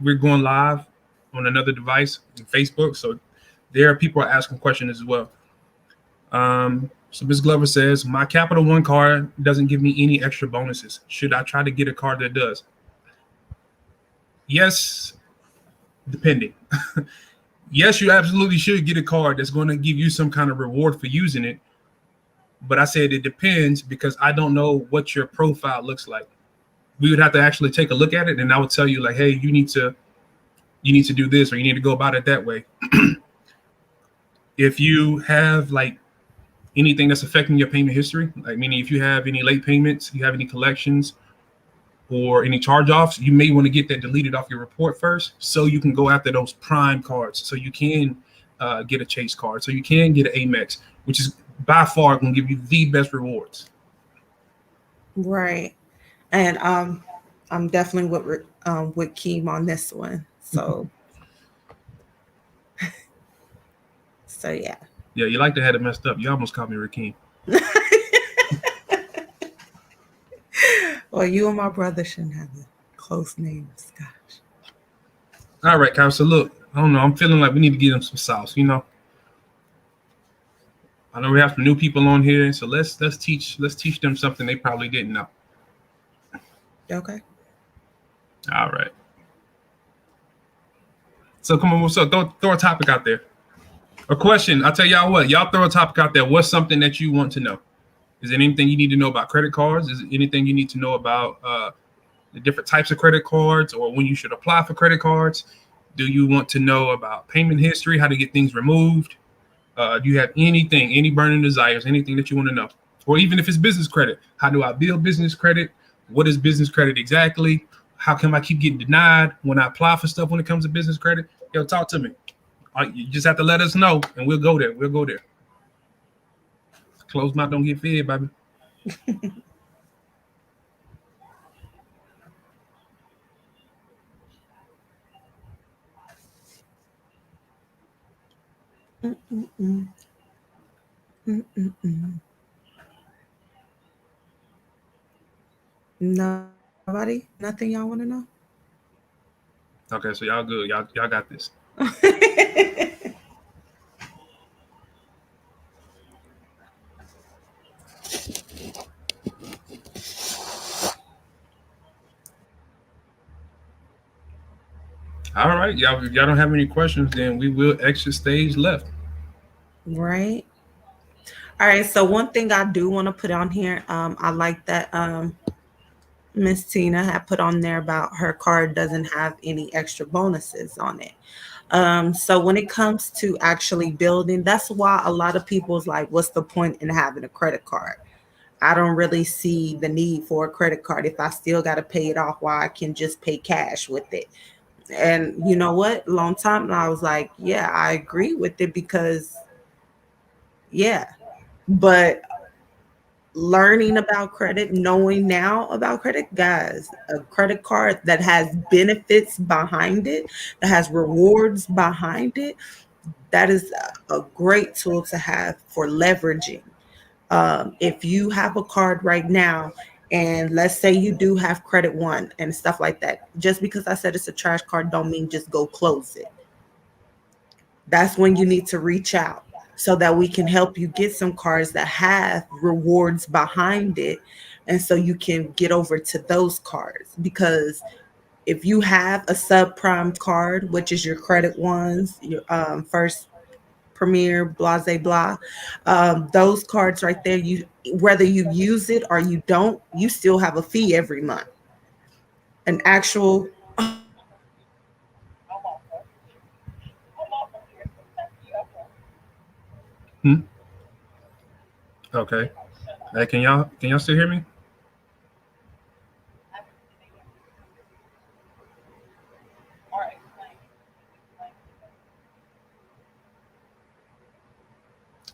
we're going live on another device, Facebook. So there are people are asking questions as well. So Ms. Glover says, my Capital One card doesn't give me any extra bonuses. Should I try to get a card that does? Yes, depending. Yes, you absolutely should get a card that's going to give you some kind of reward for using it. But I said it depends because I don't know what your profile looks like. We would have to actually take a look at it, and I would tell you, like, hey, you need to do this, or you need to go about it that way. If you have like anything that's affecting your payment history, like meaning if you have any late payments, you have any collections or any charge-offs, you may want to get that deleted off your report first, so you can go after those prime cards, so you can get a Chase card, so you can get an Amex, which is by far going to give you the best rewards.
Right. And I'm definitely with Keem on this one. So so yeah.
Yeah, you like to have it messed up. You almost called me Rakeem.
Well, you and my brother shouldn't have close names. Gosh.
All right, Kyle. So look, I don't know. I'm feeling like we need to give them some sauce. I know we have some new people on here, so let's teach them something they probably didn't know.
Okay.
All right. So come on, what's up? Throw a topic out there. A question. I'll tell y'all what. Y'all throw a topic out there. What's something that you want to know? Is there anything you need to know about credit cards? Is there anything you need to know about the different types of credit cards, or when you should apply for credit cards? Do you want to know about payment history, how to get things removed? Do you have any burning desires, anything that you want to know? Or even if it's business credit, how do I build business credit? What is business credit exactly? How come I keep getting denied when I apply for stuff when it comes to business credit? Yo, talk to me. You just have to let us know, and we'll go there. Closed mouth don't get fed, baby.
Mm-mm-mm. Mm-mm-mm. Nobody? Nothing y'all want to know?
Okay, so y'all good. Y'all got this. All right, y'all. If y'all don't have any questions, then we will exit stage left.
Right. All right. So one thing I do want to put on here, I like that Miss Tina had put on there about her card doesn't have any extra bonuses on it. So when it comes to actually building, that's why a lot of people's like, what's the point in having a credit card? I don't really see the need for a credit card if I still got to pay it off while I can just pay cash with it. And you know what? Long time I was like, yeah, I agree with it because yeah. But learning about credit, knowing now about credit, guys, a credit card that has benefits behind it, that has rewards behind it, that is a great tool to have for leveraging. If you have a card right now, and let's say you do have credit one and stuff like that, just because I said it's a trash card, don't mean just go close it. That's when you need to reach out so that we can help you get some cards that have rewards behind it. And so you can get over to those cards because if you have a subprime card, which is your credit ones, your first premier blase blah, those cards right there, you whether you use it or you don't, you still have a fee every month, an actual.
Hmm? Okay. Hey, can y'all still hear me?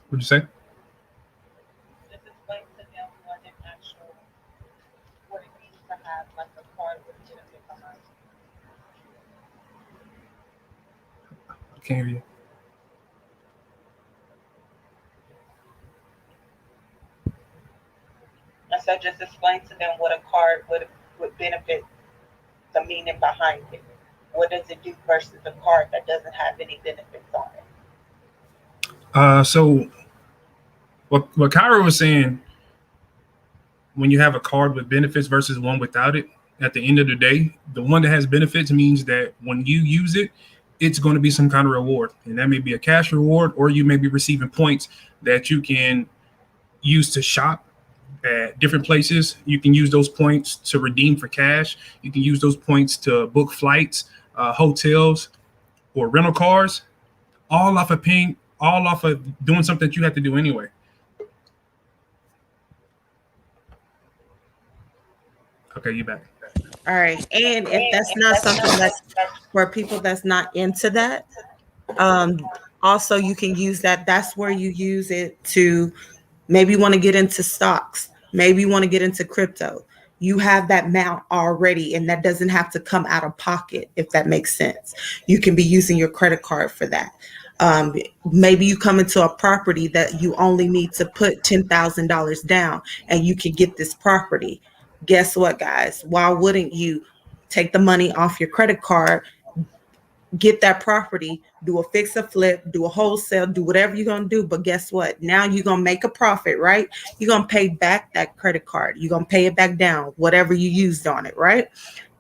What'd you say? I can't hear you. So what Kyra was saying, when you have a card with benefits versus one without it, at the end of the day, the one that has benefits means that when you use it, it's going to be some kind of reward. And that may be a cash reward, or you may be receiving points that you can use to shop at different places. You can use those points to redeem for cash. You can use those points to book flights, hotels, or rental cars, all off of doing something that you have to do anyway. Okay, you back.
All right. And if that's not something that's for people that's not into that, um, also you can use that. That's where you use it to maybe want to get into stocks, maybe you want to get into crypto. You have that amount already, and that doesn't have to come out of pocket, if that makes sense. You can be using your credit card for that. Um, Maybe you come into a property that you only need to put $10,000 down and you can get this property. Guess what, guys? Why wouldn't you take the money off your credit card, get that property, do a fix a flip, do a wholesale, do whatever you're going to do? But guess what? Now you're going to make a profit, right? You're going to pay back that credit card. You're going to pay it back down, whatever you used on it, right?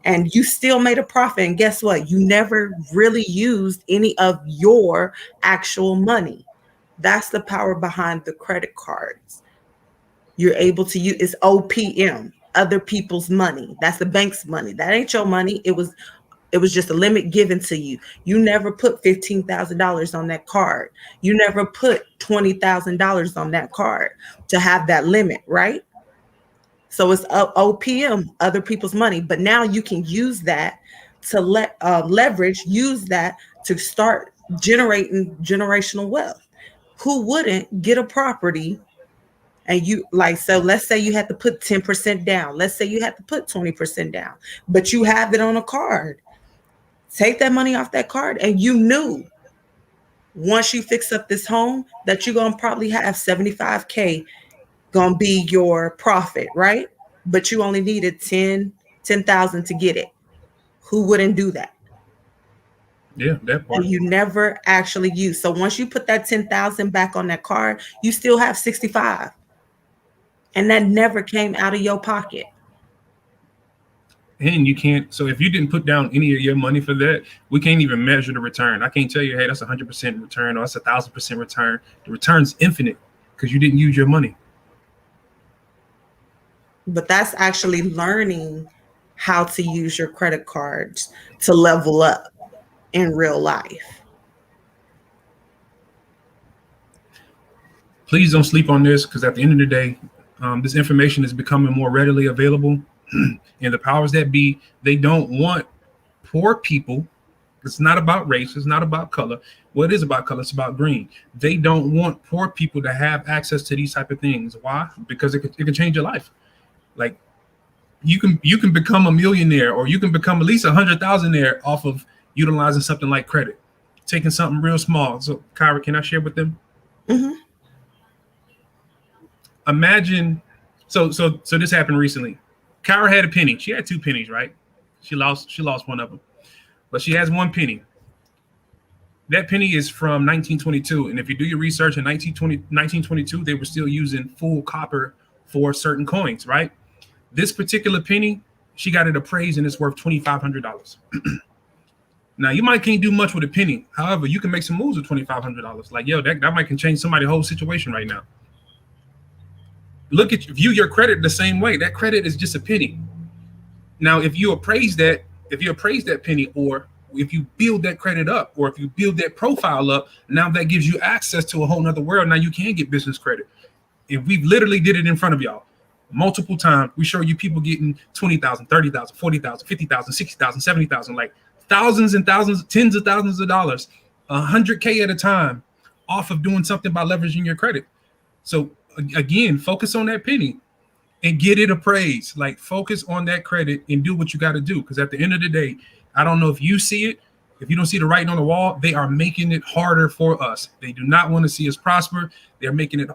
And you still made a profit. And guess what? You never really used any of your actual money. That's the power behind the credit cards. You're able to use it's OPM, other people's money. That's the bank's money. That ain't your money. It was just a limit given to you. You never put $15,000 on that card. You never put $20,000 on that card to have that limit, right? So it's OPM, other people's money. But now you can use that to leverage, use that to start generating generational wealth. Who wouldn't get a property? And you like, so let's say you had to put 10% down. Let's say you had to put 20% down, but you have it on a card. Take that money off that card, and you knew once you fix up this home that you're gonna probably have 75K gonna be your profit, right? But you only needed 10,000 to get it. Who wouldn't do that?
Yeah, that
And
part.
you never actually use. So once you put that 10,000 back on that card, you still have 65. And that never came out of your pocket.
And you can't. So if you didn't put down any of your money for that, we can't even measure the return. I can't tell you, hey, that's 100% return or that's 1,000% return. The return's infinite because you didn't use your money.
But that's actually learning how to use your credit cards to level up in real life.
Please don't sleep on this because at the end of the day, this information is becoming more readily available. And the powers that be, they don't want poor people. It's not about race. It's not about color. Well, it is about color. It's about green. They don't want poor people to have access to these type of things. Why? Because it can change your life. Like you can become a millionaire, or you can become at least 100,000 there off of utilizing something like credit, taking something real small. So, Kyra, can I share with them?
Mm-hmm.
Imagine. So this happened recently. Kyra had a penny. She had 2 pennies, right? She lost one of them, but she has 1 penny. That penny is from 1922, and if you do your research in 1922, they were still using full copper for certain coins, right? This particular penny, she got it appraised and it's worth $2,500. Now you might can't do much with a penny. However, you can make some moves with $2,500. Like, yo, that might can change somebody's whole situation right now. View your credit the same way. That credit is just a penny. Now, if you appraise that penny, or if you build that credit up, or if you build that profile up, now that gives you access to a whole nother world. Now you can get business credit. If we've literally did it in front of y'all multiple times, we show you people getting 20,000, 30,000, 40,000, 50,000, 60,000, 70,000, like thousands and thousands, tens of thousands of dollars, 100K at a time off of doing something by leveraging your credit. So again, focus on that penny and get it appraised. Like, focus on that credit and do what you got to do. Because at the end of the day, I don't know if you see it. If you don't see the writing on the wall, they are making it harder for us. They do not want to see us prosper. They're making it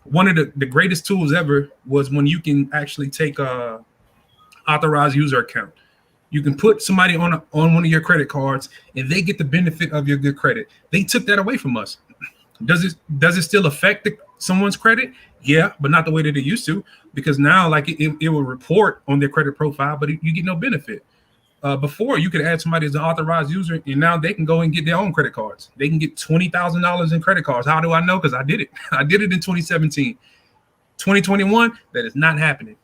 one of the greatest tools ever was when you can actually take a authorized user account. You can put somebody on one of your credit cards and they get the benefit of your good credit. They took that away from us. Does it still affect someone's credit? Yeah, but not the way that it used to, because now like it will report on their credit profile, but you get no benefit. Before, you could add somebody as an authorized user, and now they can go and get their own credit cards. They can get $20,000 in credit cards. How do I know? Because I did it. I did it in 2017. 2021, that is not happening.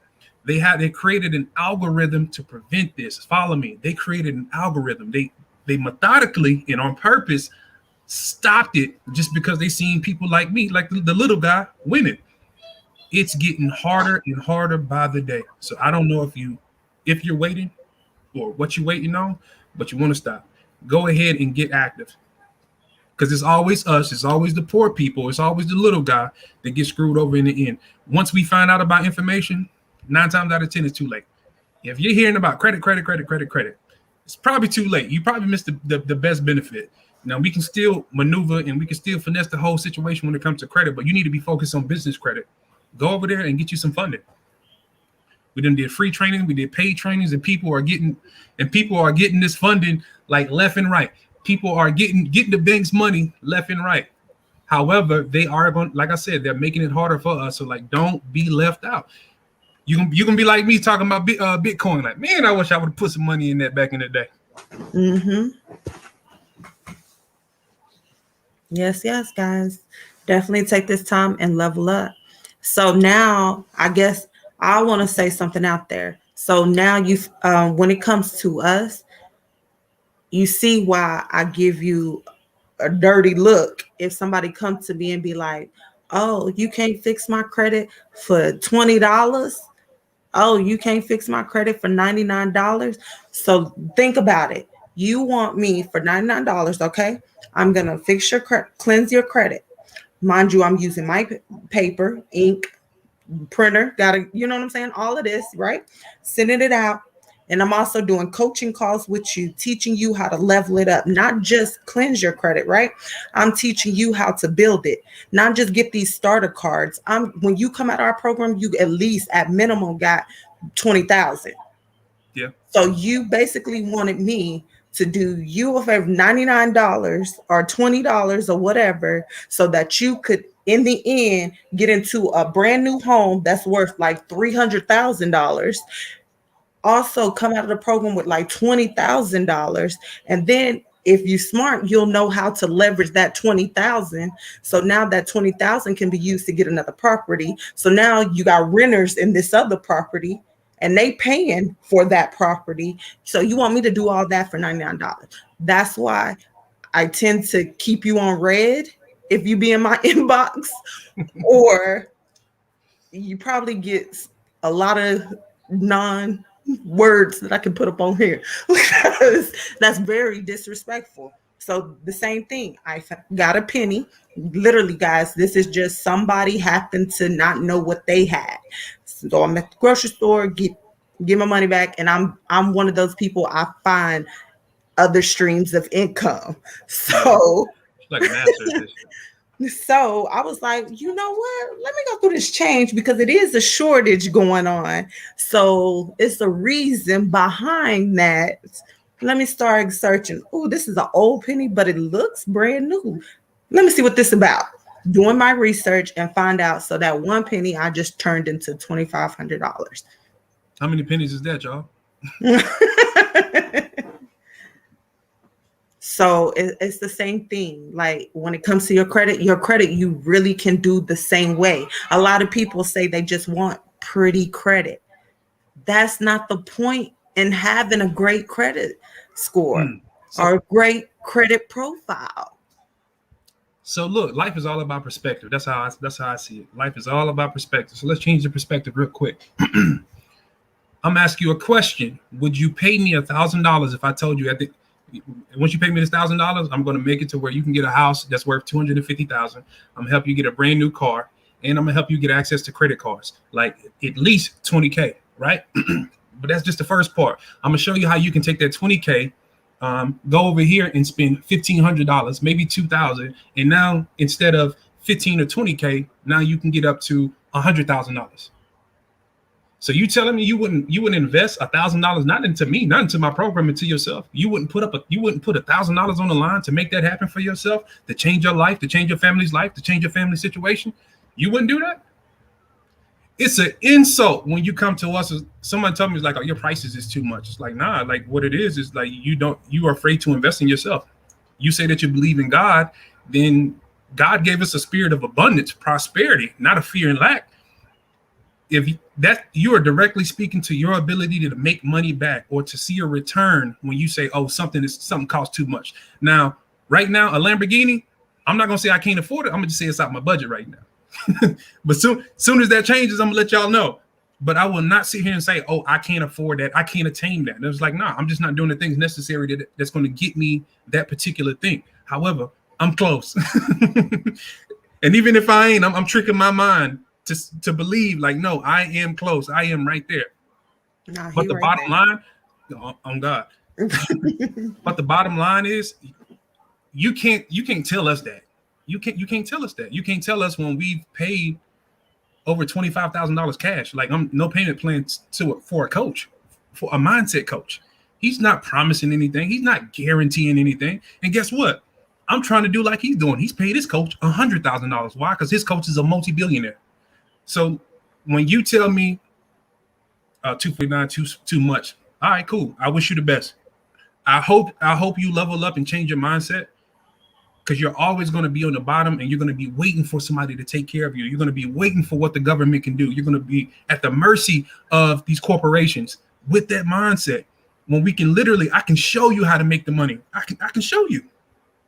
They created an algorithm to prevent this. Follow me. They created an algorithm. They methodically and on purpose stopped it just because they seen people like me, like the little guy, winning. It's getting harder and harder by the day. So I don't know if you're waiting or what you're waiting on, but you want to stop. Go ahead and get active. Because it's always us, it's always the poor people, it's always the little guy that gets screwed over in the end. Once we find out about information, 9 times out of 10, it's too late. If you're hearing about credit, it's probably too late. You probably missed the best benefit. Now, we can still maneuver and we can still finesse the whole situation when it comes to credit, but you need to be focused on business credit. Go over there and get you some funding. We did free training, we did paid trainings, and people are getting this funding like left and right. People are getting the bank's money left and right. However, they are going, like I said, they're making it harder for us. So like, don't be left out. You can be like me talking about Bitcoin. Like, man, I wish I would have put some money in that back in the day.
Mm-hmm. Yes, guys. Definitely take this time and level up. So now, I guess I want to say something out there. So now when it comes to us, you see why I give you a dirty look if somebody comes to me and be like, "Oh, you can't fix my credit for $20. Oh, you can't fix my credit for $99. So think about it. You want me for $99, okay? I'm gonna fix your cleanse your credit. Mind you, I'm using my paper, ink, printer, you know what I'm saying? All of this, right? Sending it out. And I'm also doing coaching calls with you, teaching you how to level it up, not just cleanse your credit, right? I'm teaching you how to build it, not just get these starter cards. When you come out of our program, you at least at minimum got 20,000.
Yeah.
So you basically wanted me to do you a favor, $99 or $20 or whatever, so that you could, in the end, get into a brand new home that's worth like $300,000. also come out of the program with like $20,000. And then if you smart, you'll know how to leverage that 20,000. So now that 20,000 can be used to get another property. So now you got renters in this other property and they paying for that property. So you want me to do all that for $99. That's why I tend to keep you on red if you be in my inbox, or you probably get a lot of non words that I can put up on here because that's very disrespectful. So the same thing, I got a penny. Literally, guys, this is just somebody happened to not know what they had. So I'm at the grocery store, get my money back, and I'm one of those people. I find other streams of income. So
like a master.
So I was like, you know what? Let me go through this change because it is a shortage going on. So it's a reason behind that. Let me start searching. Oh, this is an old penny, but it looks brand new. Let me see what this is about. Doing my research and find out. So that one penny I just turned into $2,500.
How many pennies is that, y'all?
So it's the same thing. Like when it comes to your credit, you really can do the same way. A lot of people say they just want pretty credit. That's not the point in having a great credit score or a great credit profile.
So look, life is all about perspective. That's how I see it. Life is all about perspective. So let's change the perspective real quick. I'm asking you a question. Would you pay me $1,000 if I told you once you pay me this $1,000, I'm going to make it to where you can get a house that's worth $250,000. I'm going to help you get a brand new car, and I'm going to help you get access to credit cards, like at least $20K, right? But that's just the first part. I'm going to show you how you can take that $20K, go over here and spend $1,500, maybe $2,000, and now instead of $15 or $20K, now you can get up to $100,000. So you telling me you wouldn't invest $1,000 not into me, not into my program, into yourself? You wouldn't put $1,000 on the line to make that happen for yourself, to change your life, to change your family's life, to change your family situation? You wouldn't do that? It's an insult when you come to us. Someone told me, it's like, oh, your prices is too much. It's like, nah, like what it is like you are afraid to invest in yourself. You say that you believe in God, then God gave us a spirit of abundance, prosperity, not a fear and lack. If you are directly speaking to your ability to make money back or to see a return when you say, oh, something costs too much. Now, right now, a Lamborghini, I'm not gonna say I can't afford it. I'm gonna just say it's out my budget right now. But soon as that changes, I'm gonna let y'all know. But I will not sit here and say, oh, I can't afford that, I can't attain that. And it was like, nah, I'm just not doing the things necessary that's going to get me that particular thing. However, I'm close. And even if I ain't, I'm tricking my mind to believe, like, no, I am close. I am right there.
Nah,
but the bottom line, on God. But the bottom line is, you can't tell us that. You can't tell us that. You can't tell us when we've paid over $25,000 cash. Like, I'm no payment plan for a coach, for a mindset coach. He's not promising anything. He's not guaranteeing anything. And guess what? I'm trying to do like he's doing. He's paid his coach $100,000. Why? Because his coach is a multi-billionaire. So when you tell me 249 too much, all right, cool. I wish you the best. I hope you level up and change your mindset, because you're always going to be on the bottom and you're going to be waiting for somebody to take care of you. You're going to be waiting for what the government can do. You're going to be at the mercy of these corporations with that mindset. When I can show you how to make the money. I can show you.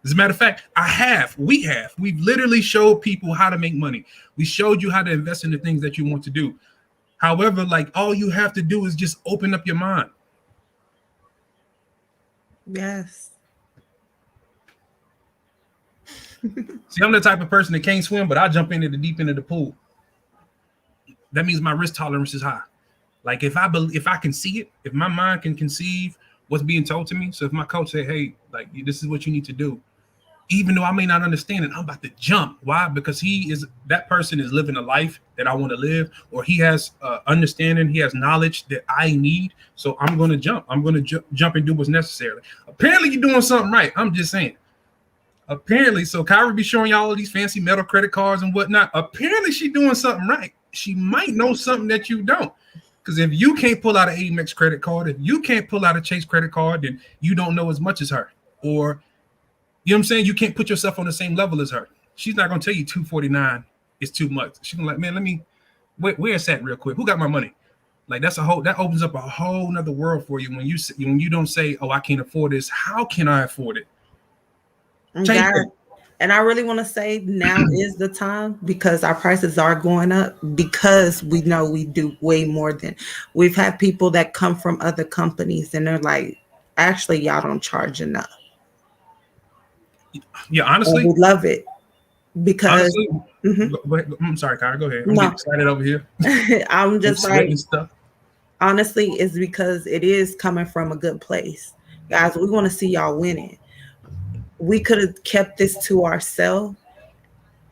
As a matter of fact, we've literally showed people how to make money. We showed you how to invest in the things that you want to do. However, like, all you have to do is just open up your mind.
Yes.
See, I'm the type of person that can't swim, but I jump into the deep end of the pool. That means my risk tolerance is high. Like, if I can see it, if my mind can conceive what's being told to me. So if my coach say, hey, like, this is what you need to do, even though I may not understand it, I'm about to jump. Why? Because that person is living a life that I want to live, or he has understanding, he has knowledge that I need. So I'm going to jump. I'm going to jump and do what's necessary. Apparently you're doing something right. I'm just saying. Apparently, so Kyra be showing y'all all these fancy metal credit cards and whatnot. Apparently she's doing something right. She might know something that you don't. Because if you can't pull out an Amex credit card, if you can't pull out a Chase credit card, then you don't know as much as her. Or, you know what I'm saying? You can't put yourself on the same level as her. She's not going to tell you 249 is too much. She's going to like, man, let me, where's that real quick? Who got my money? Like that opens up a whole nother world for you when you don't say, oh, I can't afford this. How can I afford it?
And I really want to say now is the time, because our prices are going up, because we know we do way more than we've had people that come from other companies and they're like, actually, y'all don't charge enough.
Yeah, honestly,
and we love it because
I'm sorry, Kyra, go ahead. I'm getting excited over here.
I'm just like, stuff. Honestly, it's because it is coming from a good place. Guys, we want to see y'all winning. We could have kept this to ourselves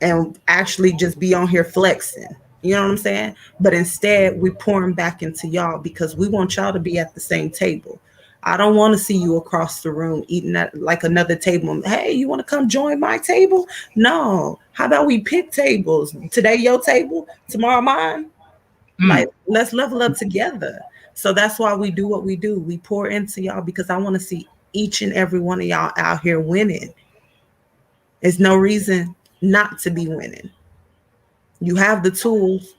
and actually just be on here flexing. You know what I'm saying? But instead, we pouring back into y'all because we want y'all to be at the same table. I don't want to see you across the room eating at like another table. Hey, you want to come join my table? No. How about we pick tables? Today your table, tomorrow mine. Like, let's level up together. So that's why we do what we do. We pour into y'all because I want to see each and every one of y'all out here winning. There's no reason not to be winning. You have the tools,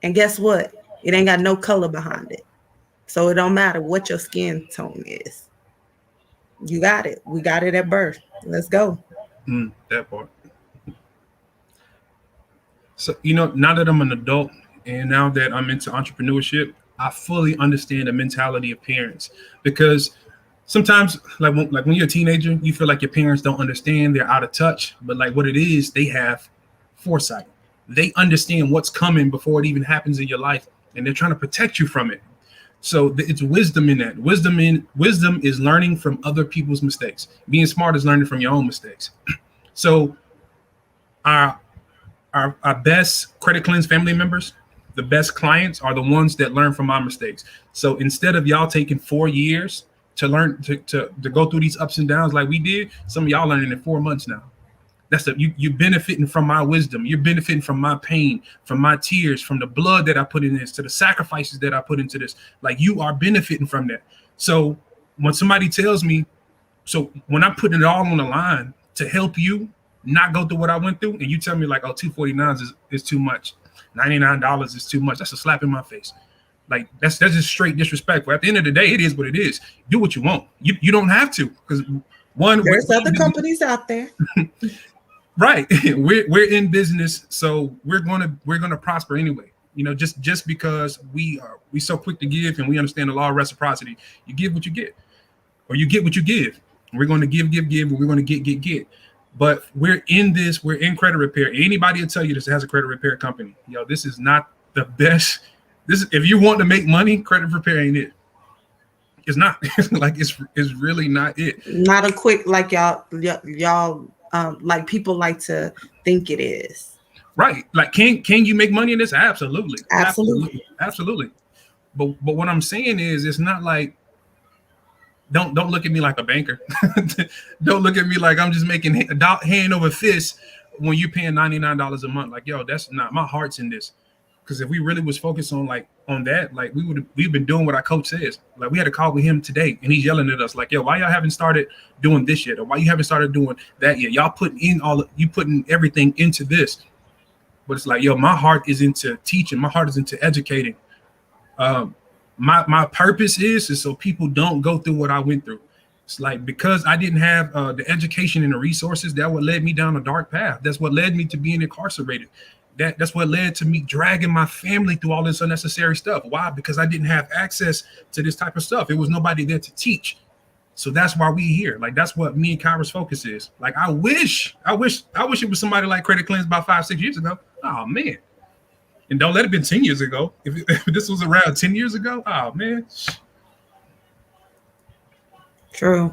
and guess what? It ain't got no color behind it. So it don't matter what your skin tone is. You got it. We got it at birth. Let's go.
That part. So, now that I'm an adult and now that I'm into entrepreneurship, I fully understand the mentality of parents, because sometimes like when you're a teenager, you feel like your parents don't understand, they're out of touch. But like what it is, they have foresight. They understand what's coming before it even happens in your life, and they're trying to protect you from it. So it's wisdom in that. Wisdom is learning from other people's mistakes. Being smart is learning from your own mistakes. So our best credit cleanse family members, the best clients, are the ones that learn from our mistakes. So instead of y'all taking 4 years to learn to go through these ups and downs like we did, some of y'all learning in 4 months now. That's you're benefiting from my wisdom. You're benefiting from my pain, from my tears, from the blood that I put in this, to the sacrifices that I put into this. Like, you are benefiting from that. So when somebody tells me, so when I'm putting it all on the line to help you not go through what I went through, and you tell me like, oh, 249 is too much, $99 is too much, that's a slap in my face. Like, that's just straight disrespectful. At the end of the day, it is what it is. Do what you want. You don't have to, because
there's other companies out there.
Right. We're in business, so we're gonna prosper anyway. Just because we so quick to give, and we understand the law of reciprocity. You give what you get, or you get what you give. We're going to give, and we're going to get. But we're in credit repair. Anybody will tell you this has a credit repair company. This is not the best. If you want to make money, credit repair ain't it. It's not. Like, it's really not it.
Not a quick, like y'all like people like to think it is.
Right. Like, can you make money in this? Absolutely. But what I'm saying is, it's not like, don't look at me like a banker. Don't look at me like I'm just making hand over fist when you're paying $99 a month. Like, that's not, my heart's in this. Because if we really was focused on that, like, we've been doing what our coach says. Like, we had a call with him today, and he's yelling at us like, why y'all haven't started doing this yet? Or why you haven't started doing that yet? Y'all putting everything into this. But it's like, my heart is into teaching. My heart is into educating. My purpose is so people don't go through what I went through. It's like, because I didn't have the education and the resources, that what led me down a dark path. That's what led me to being incarcerated. That's what led to me dragging my family through all this unnecessary stuff. Why? Because I didn't have access to this type of stuff. It was nobody there to teach. So that's why we here. Like, that's what me and Kyra's focus is. Like, I wish it was somebody like Credit Cleanse about 5-6 years ago. Oh man. And don't let it be 10 years ago. If this was around 10 years ago, oh man.
True.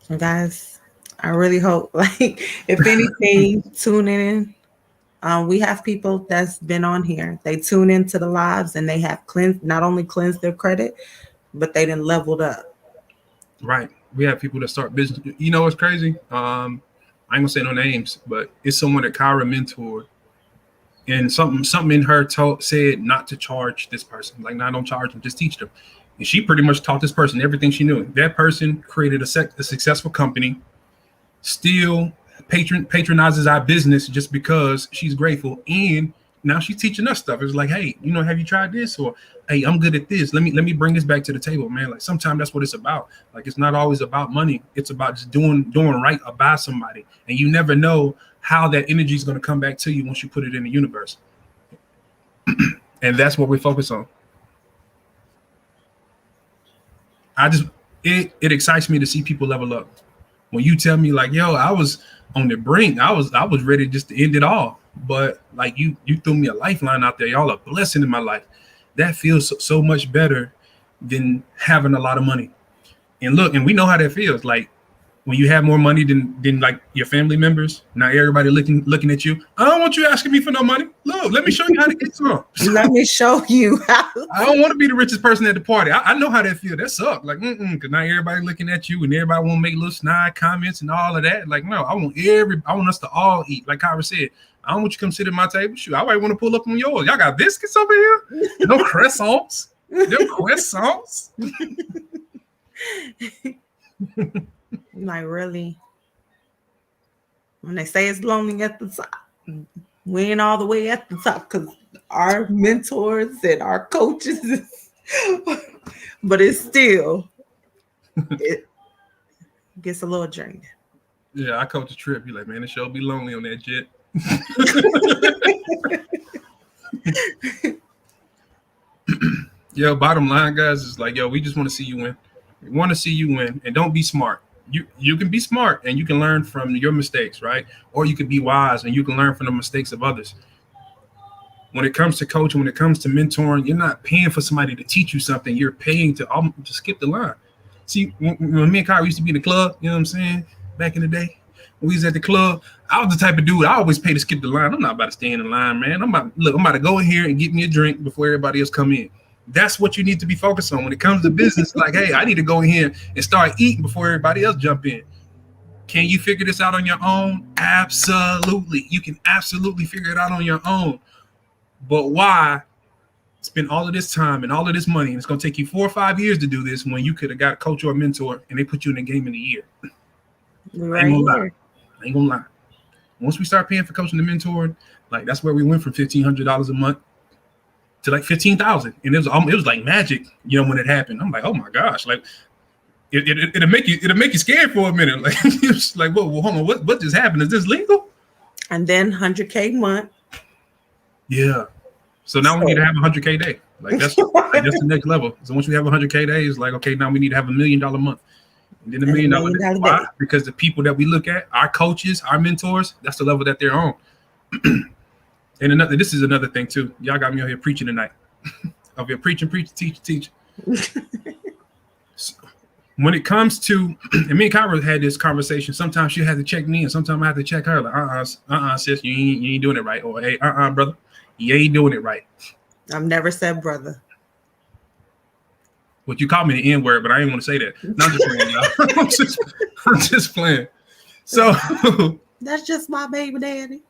So guys, I really hope, like, if anything, tune in. We have people that's been on here. They tune into the lives, and they have not only cleansed their credit, but they done leveled up.
Right. We have people that start business. You know what's crazy? I ain't gonna say no names, but it's someone that Kyra mentored and something in her said not to charge this person. Like, no, don't charge them, just teach them. And she pretty much taught this person everything she knew. That person created a successful company, still patronizes our business just because she's grateful. And now she's teaching us stuff. It's like, hey, have you tried this? Or, hey, I'm good at this. Let me bring this back to the table, man. Like, sometimes that's what it's about. Like, it's not always about money. It's about just doing right by somebody. And you never know how that energy is going to come back to you once you put it in the universe. And that's what we focus on. It excites me to see people level up. When you tell me like, yo, I was on the brink, I was ready just to end it all. But like you threw me a lifeline out there. Y'all a blessing in my life. That feels so much better than having a lot of money. And look, and we know how that feels. Like when you have more money than like your family members, now everybody looking at you. I don't want you asking me for no money. Look, let me show you how to get some.
Let me show you how.
I don't want to be the richest person at the party. I know how that feels. That sucks. Like, because now everybody looking at you and everybody want to make little snide comments and all of that. Like, no, I want us to all eat. Like Kyra said, I don't want you to come sit at my table. Shoot, I might want to pull up on yours. Y'all got biscuits over here? No croissants? No croissants?
Like, really? When they say it's lonely at the top, we ain't all the way at the top because our mentors and our coaches, but it gets a little draining.
Yeah, I coach a trip. You're like, man, it sure be lonely on that jet. Yo, bottom line, guys, is like, yo, we just want to see you win. We want to see you win, and don't be smart. You can be smart and you can learn from your mistakes, right? Or you can be wise and you can learn from the mistakes of others. When it comes to coaching, when it comes to mentoring, you're not paying for somebody to teach you something. You're paying to skip the line. See, when me and Kyra used to be in the club, you know what I'm saying? Back in the day, when we was at the club, I was the type of dude I always pay to skip the line. I'm not about to stay in the line, man. I'm about to go in here and get me a drink before everybody else come in. That's what you need to be focused on when it comes to business. Like, hey, I need to go in here and start eating before everybody else jump in. Can you figure this out on your own? Absolutely. You can absolutely figure it out on your own. But why spend all of this time and all of this money, and it's going to take you 4 or 5 years to do this when you could have got a coach or a mentor and they put you in the game in a year?
Right.
I ain't gonna lie. Once we start paying for coaching and mentoring, like that's where we went from $1,500 a month to like $15,000, and it was like magic, when it happened. I'm like, oh my gosh, like it'll make you scared for a minute. Like it's like, whoa, hold on, what just happened? Is this legal?
And then 100K month.
Yeah. So now we need to have a 100K day. Like that's the next level. So once we have a 100K day, it's like, okay, now we need to have $1 million month. And then $1 million day. Why? Because the people that we look at, our coaches, our mentors, that's the level that they're on. And this is another thing too. Y'all got me out here preaching tonight. I'll be preaching, teach. So when it comes to, and me and Kyra had this conversation. Sometimes she had to check me, and sometimes I have to check her. Like, sis, you ain't doing it right. Or hey, brother, you ain't doing it right.
I've never said brother.
Well, you called me the N word, but I didn't want to say that. No, I'm just playing, y'all. I'm just playing. So
that's just my baby daddy.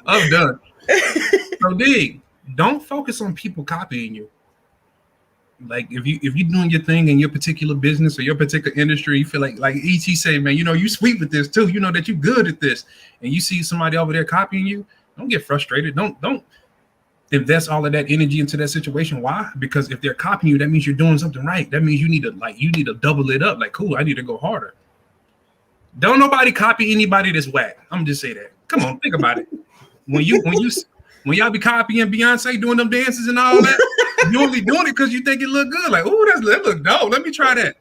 I'm done. So dig, don't focus on people copying you. Like if you're doing your thing in your particular business or your particular industry, you feel like ET say, man, you sweet with this too. You know that you good at this, and you see somebody over there copying you. Don't get frustrated. Don't invest all of that energy into that situation. Why? Because if they're copying you, that means you're doing something right. That means you need to double it up. Like, cool, I need to go harder. Don't nobody copy anybody that's whack. I'm just say that. Come on, think about it. When y'all be copying Beyonce doing them dances and all that, you only doing it because you think it look good. Like, oh, that look dope. Let me try that.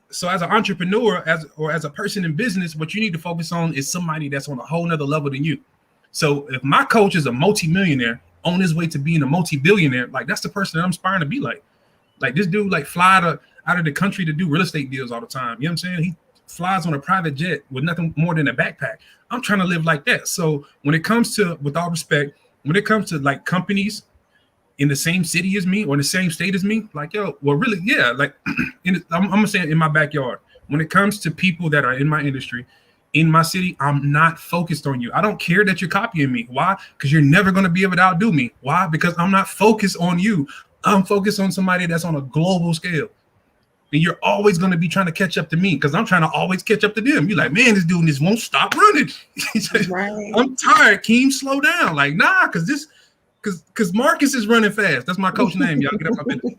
So as an entrepreneur, as a person in business, what you need to focus on is somebody that's on a whole nother level than you. So if my coach is a multi-millionaire on his way to being a multi-billionaire, like that's the person that I'm aspiring to be like. Like this dude, like fly out of the country to do real estate deals all the time. You know what I'm saying? He flies on a private jet with nothing more than a backpack. I'm trying to live like that. So when it comes to, with all respect, when it comes to like companies in the same city as me or in the same state as me, like, yo, well, really, yeah, like I'm gonna say in my backyard, when it comes to people that are in my industry, in my city, I'm not focused on you. I don't care that you're copying me. Why? Because you're never going to be able to outdo me. Why? Because I'm not focused on you. I'm focused on somebody that's on a global scale. And you're always going to be trying to catch up to me because I'm trying to always catch up to them. You're like, man, this dude just won't stop running.
Right.
I'm tired. Keem, slow down. Like, nah, because Marcus is running fast. That's my coach name. Y'all get up my business.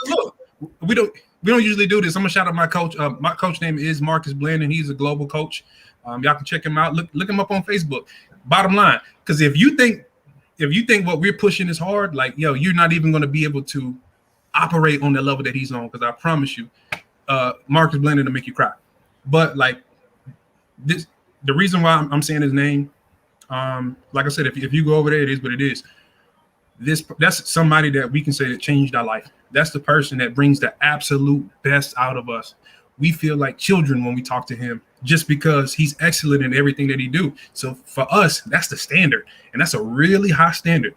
So look, we don't usually do this. I'm gonna shout out my coach. My coach name is Marcus Blandon. He's a global coach. Y'all can check him out. Look him up on Facebook. Bottom line, because if you think what we're pushing is hard, like you're not even gonna be able to operate on the level that he's on. Because I promise you, Marcus Blandon will make you cry. But like this, the reason why I'm saying his name, like I said, if you go over there, it is what it is. That's somebody that we can say that changed our life. That's the person that brings the absolute best out of us. We feel like children when we talk to him just because he's excellent in everything that he do. So for us, that's the standard. And that's a really high standard.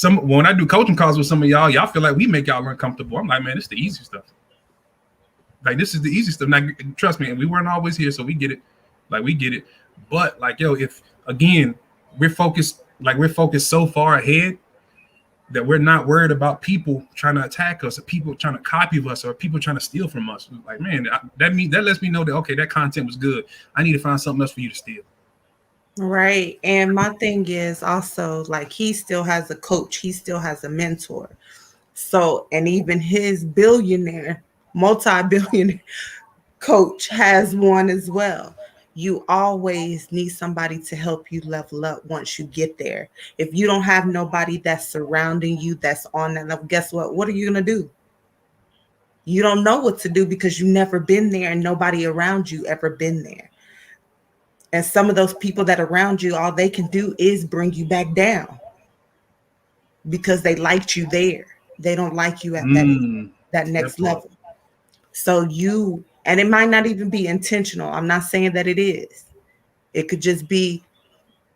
When I do coaching calls with some of y'all feel like we make y'all uncomfortable. I'm like, man, it's the easy stuff. Like, this is the easy stuff. Now, trust me, we weren't always here, so we get it. Like, we get it. But like, if again, we're focused so far ahead that we're not worried about people trying to attack us or people trying to copy us or people trying to steal from us. Like, man, that lets me know that, okay, that content was good. I need to find something else for you to steal.
Right. And my thing is also, like, he still has a coach. He still has a mentor. So, and even his multi-billionaire coach has one as well. You always need somebody to help you level up once you get there. If you don't have nobody that's surrounding you, that's on that level, guess what? What are you going to do? You don't know what to do because you've never been there and nobody around you ever been there. And some of those people that are around you, all they can do is bring you back down because they liked you there. They don't like you at that next level. So and it might not even be intentional. I'm not saying that it is. It could just be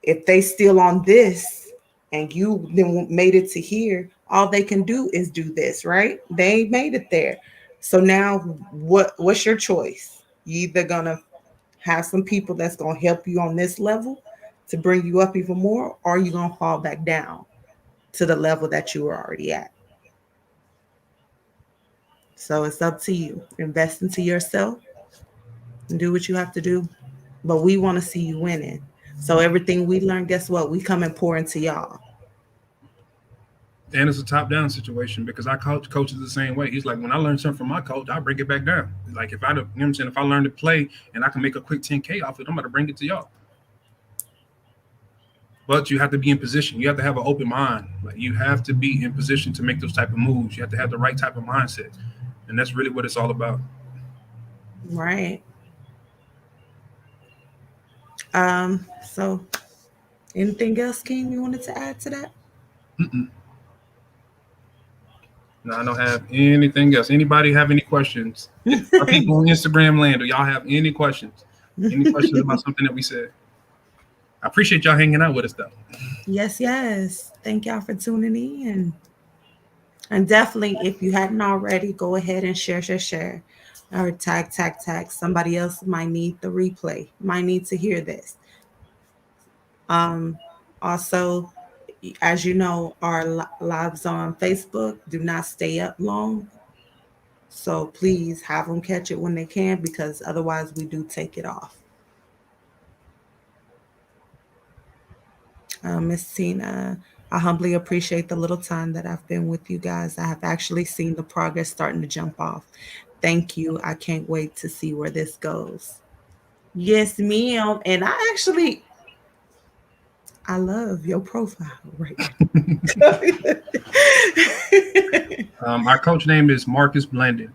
if they still on this and you then made it to here, all they can do is do this, right? They made it there. So now what's your choice? You either gonna have some people that's gonna help you on this level to bring you up even more, or you gonna fall back down to the level that you were already at. So it's up to you. Invest into yourself and do what you have to do. But we want to see you winning. So everything we learn, guess what? We come and pour into y'all.
And it's a top-down situation because our coach is the same way. He's like, when I learn something from my coach, I bring it back down. Like if I learn to play and I can make a quick 10K off it, I'm going to bring it to y'all. But you have to be in position. You have to have an open mind. Like you have to be in position to make those type of moves. You have to have the right type of mindset. And that's really what it's all about.
Right. So anything else, King, you wanted to add to that?
No, I don't have anything else. Anybody have any questions? Our people on Instagram land, do y'all have any questions? Any questions about something that we said? I appreciate y'all hanging out with us, though.
Yes. Thank y'all for tuning in. And definitely, if you hadn't already, go ahead and share. Or tag. Somebody else might need the replay, might need to hear this. Also, as you know, our lives on Facebook do not stay up long. So please have them catch it when they can, because otherwise we do take it off. Miss Tina, I humbly appreciate the little time that I've been with you guys. I have actually seen the progress starting to jump off. Thank you. I can't wait to see where this goes. Yes, ma'am. And I love your profile right now.
Our coach name is Marcus Blandon.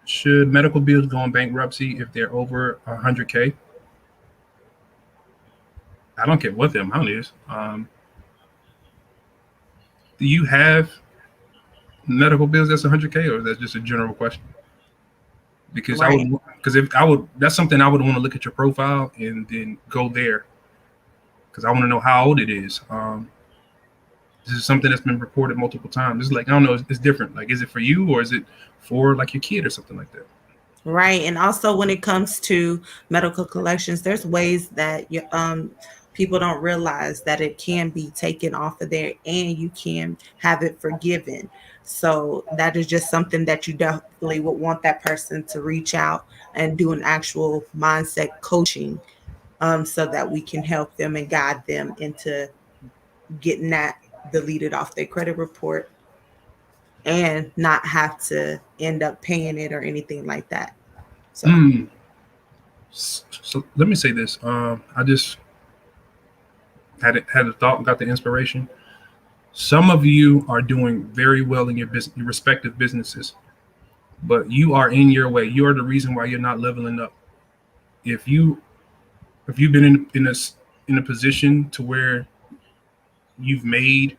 Should medical bills go on bankruptcy if they're over 100K? I don't care what the amount is. Do you have medical bills that's 100K, or is that just a general question? Because
right.
that's something I would want to look at your profile and then go there. Because I want to know how old it is. This is something that's been reported multiple times. It's like, I don't know, it's different. Like, is it for you or is it for like your kid or something like that?
Right. And also when it comes to medical collections, there's ways that people don't realize that it can be taken off of there and you can have it forgiven. So that is just something that you definitely would want that person to reach out and do an actual mindset coaching, so that we can help them and guide them into getting that deleted off their credit report and not have to end up paying it or anything like that. So
Mm. So let me say this. I just had a thought, got the inspiration. Some of you are doing very well in your business, your respective businesses, but you are in your way. You are the reason why you're not leveling up. If you if you've been in a position to where you've made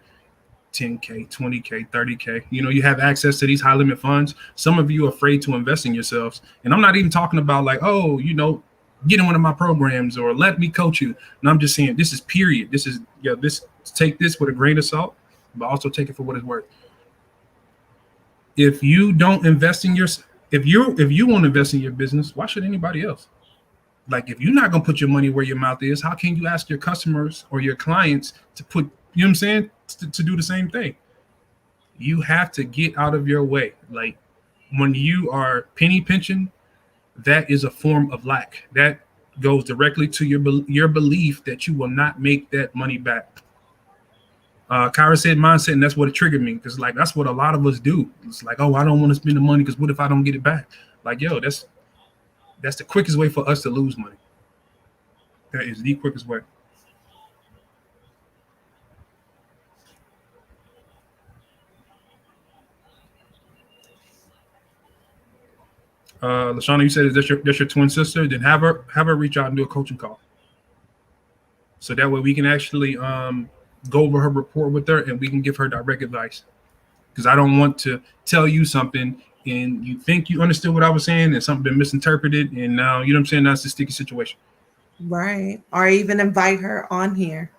10K, 20K, 30K, you have access to these high limit funds. Some of you are afraid to invest in yourselves. And I'm not even talking about like, oh, get in one of my programs or let me coach you. And I'm just saying this is period. This is, this, take this with a grain of salt, but also take it for what it's worth. If you don't invest in your, if you won't invest in your business, why should anybody else? Like, if you're not gonna put your money where your mouth is, how can you ask your customers or your clients to put, you know what I'm saying, to do the same thing? You have to get out of your way. Like, when you are penny pinching, that is a form of lack. That goes directly to your belief that you will not make that money back. Kyra said mindset, and that's what it triggered me, because like that's what a lot of us do. It's like, oh, I don't want to spend the money because what if I don't get it back? Like, yo, that's the quickest way for us to lose money. That is the quickest way. Lashana, you said is that's your twin sister? Then have her reach out and do a coaching call, so that way we can actually go over her report with her and we can give her direct advice. Because I don't want to tell you something and you think you understood what I was saying and something been misinterpreted, and now you know what I'm saying, that's a sticky situation.
right. Or even invite her on here.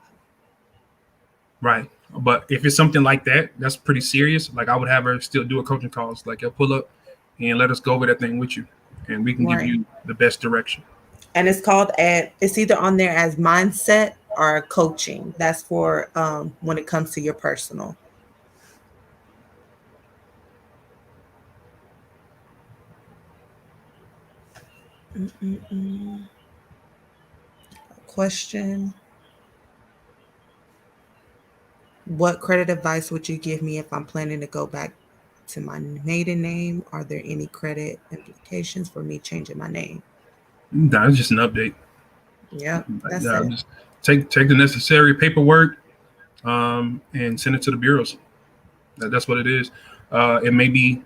Right. But if it's something like that, that's pretty serious. Like, I would have her still do a coaching calls. Like, you'll pull up and let us go over that thing with you, and we can give
Right.
you the best direction.
And it's either on there as mindset or coaching. That's for when it comes to your personal. Mm-mm-mm. Question: what credit advice would you give me if I'm planning to go back to my maiden name? Are there any credit implications for me changing my name?
That's just an update.
Yep,
Like,
that's it.
just take the necessary paperwork, and send it to the bureaus. That's what it is. It may be,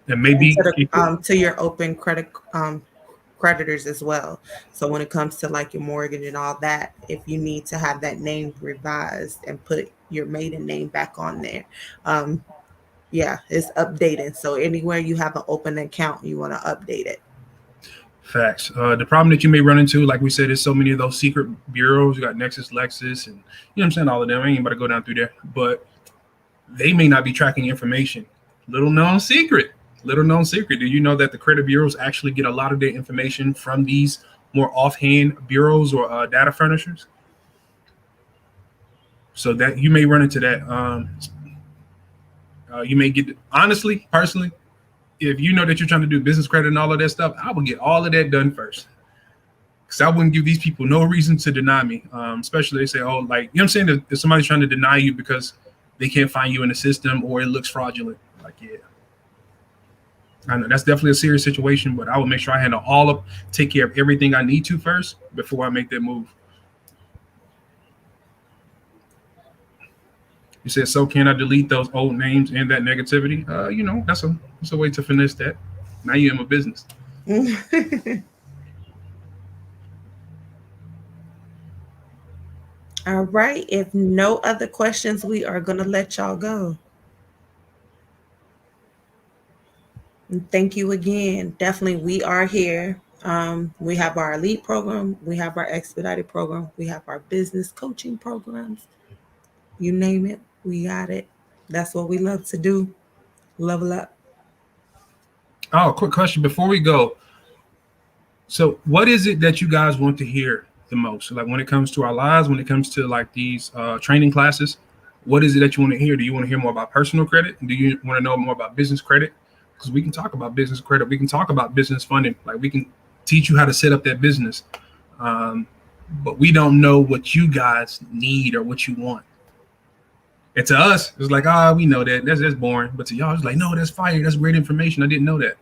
it may
And
be, it could,
to your open credit creditors as well. So when it comes to like your mortgage and all that, if you need to have that name revised and put your maiden name back on there, um, yeah, it's updated. So anywhere you have an open account, you want to update it.
facts. The problem that you may run into, like we said, is so many of those secret bureaus. You got Nexus, Lexus, and you know what I'm saying, all of them. I ain't about to go down through there, but they may not be tracking information. Little known secret. Little known secret. Do you know that the credit bureaus actually get a lot of their information from these more offhand bureaus or data furnishers? So that you may run into that. You may get, honestly, personally, if you know that you're trying to do business credit and all of that stuff, I would get all of that done first. Because I wouldn't give these people no reason to deny me. Especially they say, oh, like, you know what I'm saying? If somebody's trying to deny you because they can't find you in the system or it looks fraudulent, like, yeah, I know that's definitely a serious situation, but I will make sure I handle all of, take care of everything I need to first before I make that move. You said, so can I delete those old names and that negativity? That's a way to finesse that. Now you're in my business.
All right. If no other questions, we are going to let y'all go. And thank you again. Definitely, we are here. We have our elite program, we have our expedited program, we have our business coaching programs. You name it, we got it. That's what we love to do. Level up.
Oh, quick question before we go. So, what is it that you guys want to hear the most? Like when it comes to our lives, when it comes to like these training classes, what is it that you want to hear? Do you want to hear more about personal credit? Do you want to know more about business credit? Because we can talk about business credit. We can talk about business funding. Like we can teach you how to set up that business. Um, but we don't know what you guys need or what you want. And to us, it's like, we know that. That's boring. But to y'all, it's like, no, that's fire. That's great information. I didn't know that.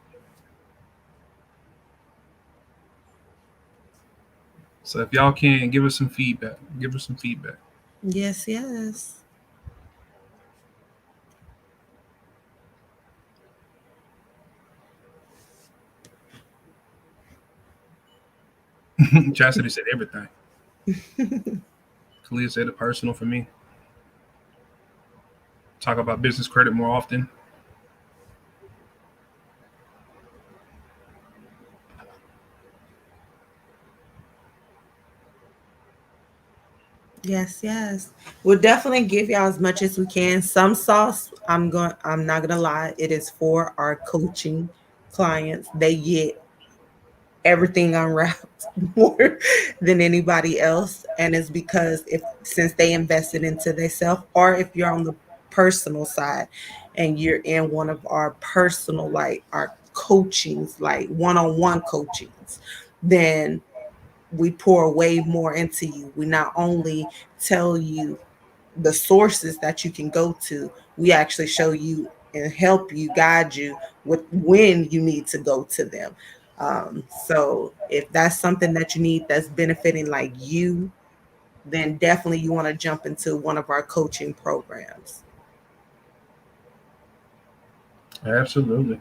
So if y'all can give us some feedback, give us some feedback.
Yes, yes.
Chastity said everything. Kalia said it personal for me. Talk about business credit more often.
Yes, yes. We'll definitely give y'all as much as we can. Some sauce, I'm not gonna lie, it is for our coaching clients. They get everything unwrapped more than anybody else. And it's because if since they invested into themselves, or if you're on the personal side and you're in one of our personal, like our coachings, like one-on-one coachings, then we pour way more into you. We not only tell you the sources that you can go to, we actually show you and help you, guide you with when you need to go to them. So if that's something that you need that's benefiting like you, then definitely you want to jump into one of our coaching programs.
Absolutely.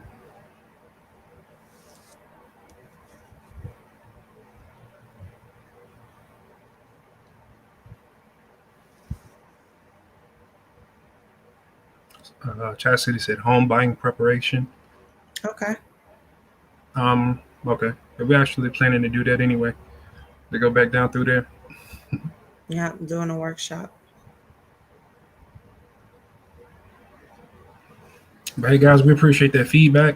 Chastity said home buying preparation.
Okay.
Okay. We're actually planning to do that anyway. To go back down through there.
Yeah, I'm doing a workshop.
But hey guys, we appreciate that feedback.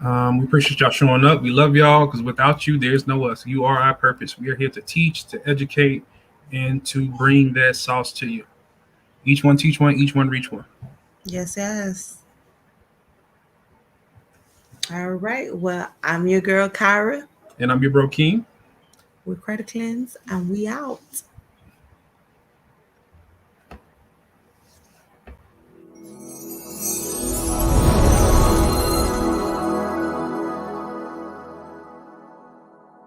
We appreciate y'all showing up. We love y'all because without you, there's no us. You are our purpose. We are here to teach, to educate, and to bring that sauce to you. Each one teach one, each one reach one.
Yes, yes. All right. Well, I'm your girl Kyra
And I'm your bro King.
with Credit Cleanse, and we out.